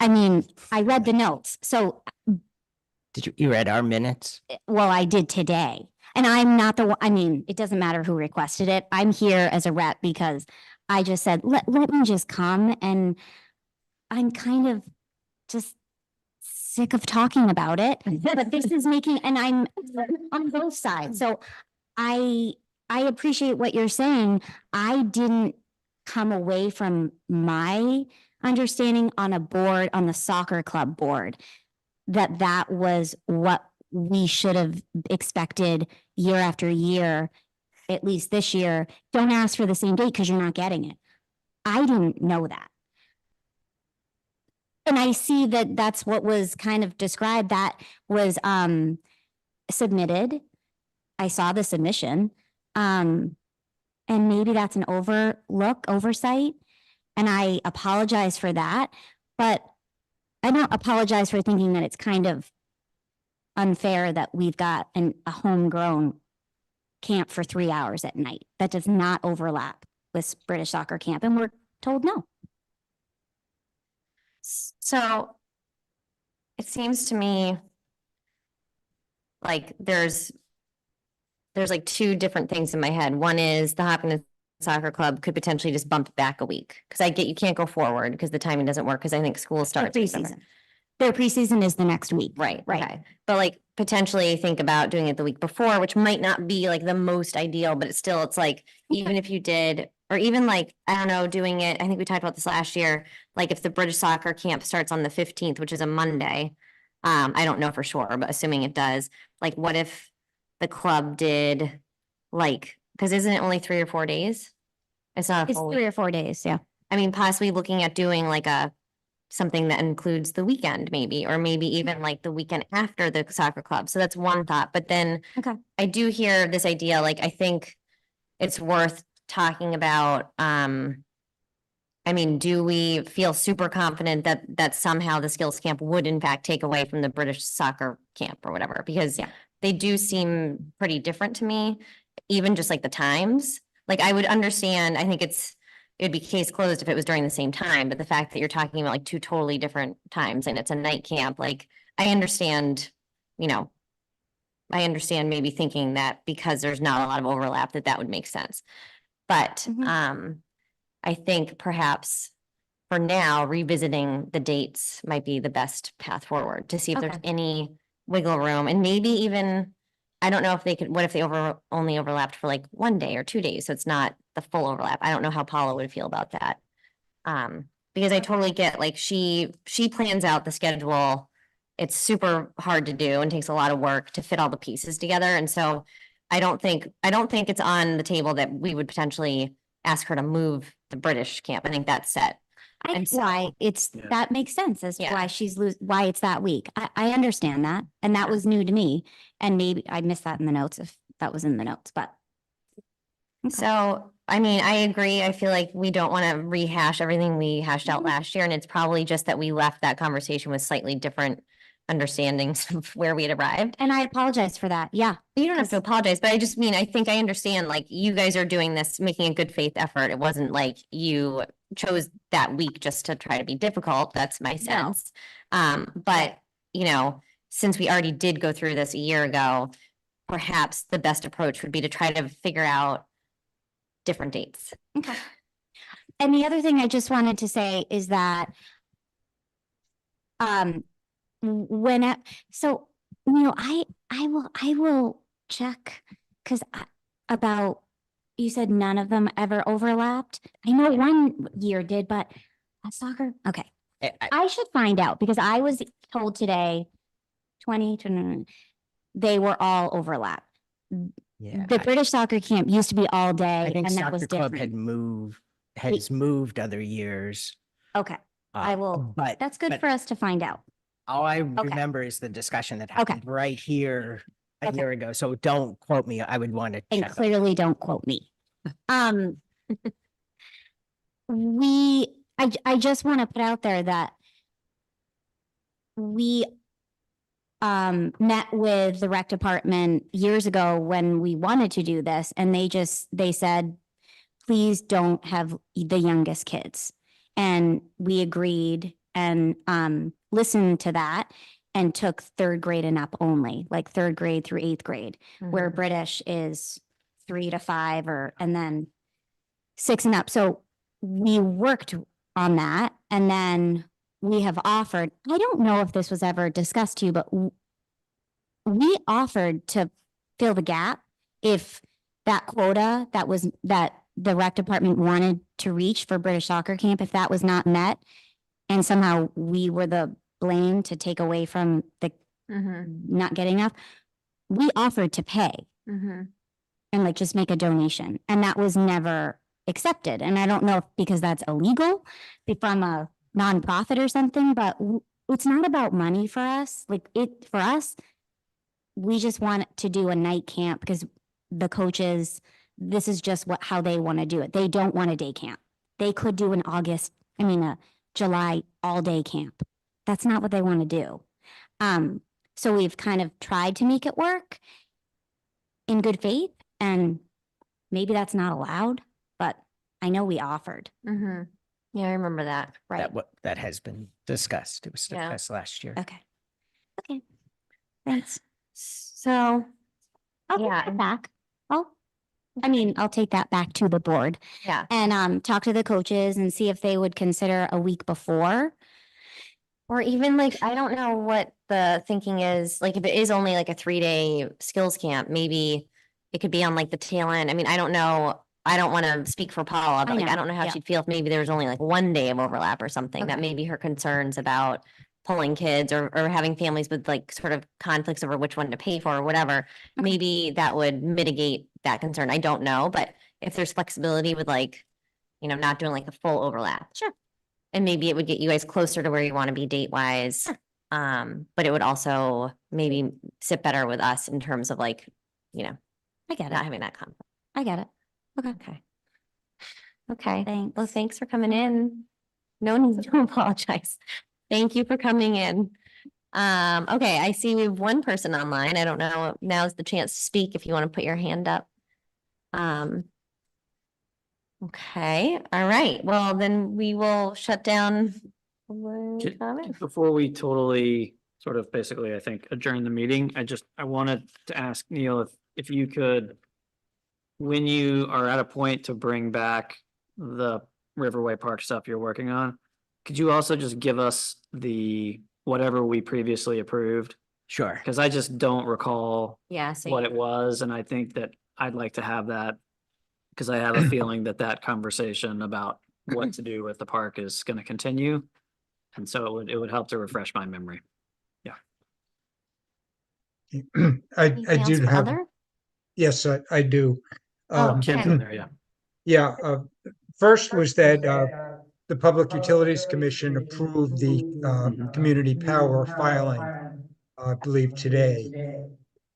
[SPEAKER 9] I mean, I read the notes. So,
[SPEAKER 5] Did you read our minutes?
[SPEAKER 9] well, I did today. And I'm not the one, I mean, it doesn't matter who requested it. I'm here as a rep because I just said, let me just come, and I'm kind of just sick of talking about it. But this is making, and I'm on both sides. So I appreciate what you're saying. I didn't come away from my understanding on a board, on the soccer club board, that was what we should have expected year after year, at least this year. Don't ask for the same date because you're not getting it. I didn't know that. And I see that that's what was kind of described, that was submitted. I saw the submission. And maybe that's an oversight. And I apologize for that, but I don't apologize for thinking that it's kind of unfair that we've got a homegrown camp for 3 hours at night. That does not overlap with British soccer camp, and we're told no.
[SPEAKER 1] So it seems to me like there's like 2 different things in my head. One is the Hopkinton Soccer Club could potentially just bump it back a week, because I get you can't go forward because the timing doesn't work, because I think school starts. in December.
[SPEAKER 9] Preseason. Their preseason is the next week.
[SPEAKER 1] Right,
[SPEAKER 9] Right.
[SPEAKER 1] okay. But like potentially think about doing it the week before, which might not be like the most ideal, but it's still, it's like, even if you did, or even like, I don't know, doing it, I think we talked about this last year, like if the British soccer camp starts on the 15th, which is a Monday, I don't know for sure, but assuming it does, like what if the club did like, because isn't it only 3 or 4 days? It's not a
[SPEAKER 9] It's
[SPEAKER 1] full
[SPEAKER 9] 3
[SPEAKER 1] week.
[SPEAKER 9] or 4 days, yeah.
[SPEAKER 1] I mean, possibly looking at doing like something that includes the weekend maybe, or maybe even like the weekend after the soccer club. So that's one thought. But then
[SPEAKER 9] Okay.
[SPEAKER 1] I do hear this idea, like I think it's worth talking about, I mean, do we feel super confident that somehow the skills camp would in fact take away from the British soccer camp or whatever? Because they do seem pretty different to me, even just like the times. Like I would understand, I think it'd be case closed if it was during the same time, but the fact that you're talking about like 2 totally different times and it's a night camp, like I understand, you know, I understand maybe thinking that because there's not a lot of overlap, that would make sense. But,
[SPEAKER 9] Mhm.
[SPEAKER 1] I think perhaps for now, revisiting the dates might be the best path forward to see if there's
[SPEAKER 9] Okay.
[SPEAKER 1] any wiggle room and maybe even, I don't know if they could, what if they only overlapped for like 1 day or 2 days? So it's not the full overlap. I don't know how Paula would feel about that. Because I totally get, like, she plans out the schedule. It's super hard to do and takes a lot of work to fit all the pieces together. And so I don't think it's on the table that we would potentially ask her to move the British camp. I think that's set.
[SPEAKER 9] I
[SPEAKER 1] And
[SPEAKER 9] get why it's,
[SPEAKER 3] Yeah.
[SPEAKER 9] that makes sense as to
[SPEAKER 1] Yeah.
[SPEAKER 9] why why it's that week. I understand that. And that was new to me. And maybe I missed that in the notes if that was in the notes, but. Okay.
[SPEAKER 1] So, I mean, I agree. I feel like we don't want to rehash everything we hashed out
[SPEAKER 9] Mhm.
[SPEAKER 1] last year. And it's probably just that we left that conversation with slightly different understandings of where we had arrived.
[SPEAKER 9] And I apologize for that. Yeah.
[SPEAKER 1] You don't have to apologize, but I just mean, I think I understand, like, you guys are doing this, making a good faith effort. It wasn't like you chose that week just to try to be difficult. That's my sense. But, you know, since we already did go through this a year ago, perhaps the best approach would be to try to figure out different dates.
[SPEAKER 9] Okay. And the other thing I just wanted to say is that when so I will check because about you said none of them ever overlapped. I know one year did, but soccer. Okay, I should find out because I was told today 20 to they were all overlapped.
[SPEAKER 5] Yeah.
[SPEAKER 9] The British soccer camp used to be all day,
[SPEAKER 5] I think
[SPEAKER 9] and that was
[SPEAKER 5] soccer club
[SPEAKER 9] different.
[SPEAKER 5] has moved other years.
[SPEAKER 9] Okay, I will.
[SPEAKER 5] But
[SPEAKER 9] That's good
[SPEAKER 5] but
[SPEAKER 9] for us to find out.
[SPEAKER 5] all I remember is the discussion that happened right here a
[SPEAKER 9] Okay.
[SPEAKER 5] year ago. So don't quote me. I would want to
[SPEAKER 9] And
[SPEAKER 5] check.
[SPEAKER 9] clearly don't quote me. I just want to put out there that we met with the rec department years ago when we wanted to do this, and they said, please don't have the youngest kids. And we agreed and listened to that and took 3rd grade and up only, like 3rd grade through 8th grade, where British is 3 to 5 and then 6 and up. So we worked on that, and then we have offered, I don't know if this was ever discussed to you, but we offered to fill the gap if that quota that the rec department wanted to reach for British soccer camp, if that was not met, and somehow we were the blame to take away from the not getting enough, we offered to pay and like just make a donation, and that was never accepted. And I don't know if because that's illegal from a nonprofit or something, but it's not about money for us. Like for us, we just want to do a night camp because the coaches, this is just how they want to do it. They don't want a day camp. They could do a July all day camp. That's not what they want to do. So we've kind of tried to make it work in good faith, and maybe that's not allowed, but I know we offered.
[SPEAKER 1] Yeah, I remember that. Right.
[SPEAKER 5] That has been discussed. It was
[SPEAKER 1] Yeah.
[SPEAKER 5] discussed last year.
[SPEAKER 9] Okay. Okay. Thanks.
[SPEAKER 1] So,
[SPEAKER 9] I'll take that back. I'll take that back to the board
[SPEAKER 1] yeah.
[SPEAKER 9] and talk to the coaches and see if they would consider a week before.
[SPEAKER 1] Or even like, I don't know what the thinking is, like if it is only like a 3-day skills camp, maybe it could be on like the tail end. I mean, I don't know. I don't want to speak for Paula, but like, I don't know how
[SPEAKER 9] yeah.
[SPEAKER 1] she'd feel if maybe there was only like 1 day of overlap or something. That
[SPEAKER 9] Okay.
[SPEAKER 1] maybe her concerns about pulling kids or having families with like sort of conflicts over which one to pay for or whatever. Maybe that would mitigate that concern. I don't know, but if there's flexibility with like, you know, not doing like a full overlap.
[SPEAKER 9] Sure.
[SPEAKER 1] And maybe it would get you guys closer to where you want to be date wise.
[SPEAKER 9] Sure.
[SPEAKER 1] But it would also maybe sit better with us in terms of like, you know,
[SPEAKER 9] I get
[SPEAKER 1] not
[SPEAKER 9] it.
[SPEAKER 1] having that conflict.
[SPEAKER 9] I get it. Okay.
[SPEAKER 1] Okay. Okay.
[SPEAKER 9] Thanks.
[SPEAKER 1] Well, thanks for coming in. No need to apologize. Thank you for coming in. Okay, I see we have one person online. I don't know. Now's the chance to speak if you want to put your hand up. Okay, all right. Well, then we will shut down.
[SPEAKER 3] Ju- Before we totally sort of basically, I think, adjourn the meeting. I wanted to ask Neil if you could, when you are at a point to bring back the Riverway Park stuff you're working on, could you also just give us the, whatever we previously approved?
[SPEAKER 5] Sure.
[SPEAKER 3] Because I just don't recall
[SPEAKER 1] Yeah, so
[SPEAKER 3] what it was, and I think that I'd like to have that. Because I have a feeling that that conversation about what to do with the park is gonna continue. And so it would help to refresh my memory.
[SPEAKER 1] anything else
[SPEAKER 4] do
[SPEAKER 1] for
[SPEAKER 4] have,
[SPEAKER 1] other?
[SPEAKER 4] yes, I do.
[SPEAKER 1] Oh,
[SPEAKER 3] Kim's
[SPEAKER 1] okay.
[SPEAKER 3] in there, yeah.
[SPEAKER 4] Yeah, first was that the Public Utilities Commission approved the
[SPEAKER 3] Mhm.
[SPEAKER 4] community power filing, I believe today.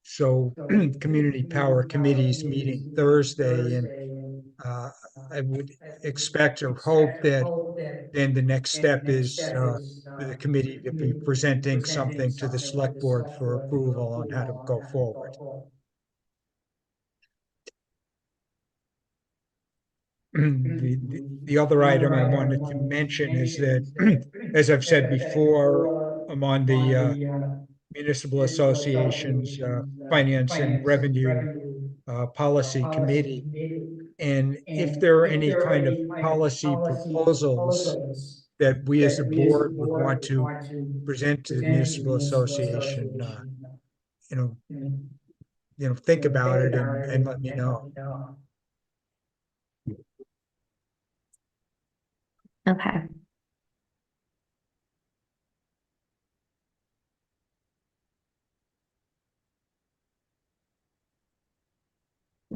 [SPEAKER 4] So Community Power Committee's meeting Thursday, and I would expect or hope that then the next step is for the committee to be presenting something to the select board for approval on how to go forward. The other item I wanted to mention is that, as I've said before, I'm on the Municipal Association's Finance and Revenue Policy Committee. And if there are any kind of policy proposals that we as a board would want to present to the Municipal Association, you know, think about it and let me know.
[SPEAKER 1] Okay.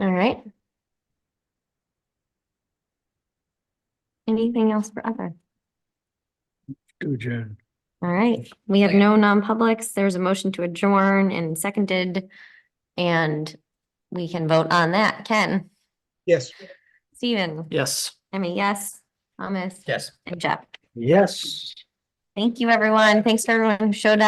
[SPEAKER 1] All right. Anything else for other?
[SPEAKER 2] To adjourn.
[SPEAKER 1] All right, we have no non-publics. There's a motion to adjourn and seconded. And we can vote on that. Ken,
[SPEAKER 4] Yes.
[SPEAKER 1] Steven,
[SPEAKER 3] Yes.
[SPEAKER 1] Emmy, yes, Thomas.
[SPEAKER 6] Yes.
[SPEAKER 1] And Jeff.
[SPEAKER 2] Yes.
[SPEAKER 1] Thank you, everyone. Thanks for everyone who showed up.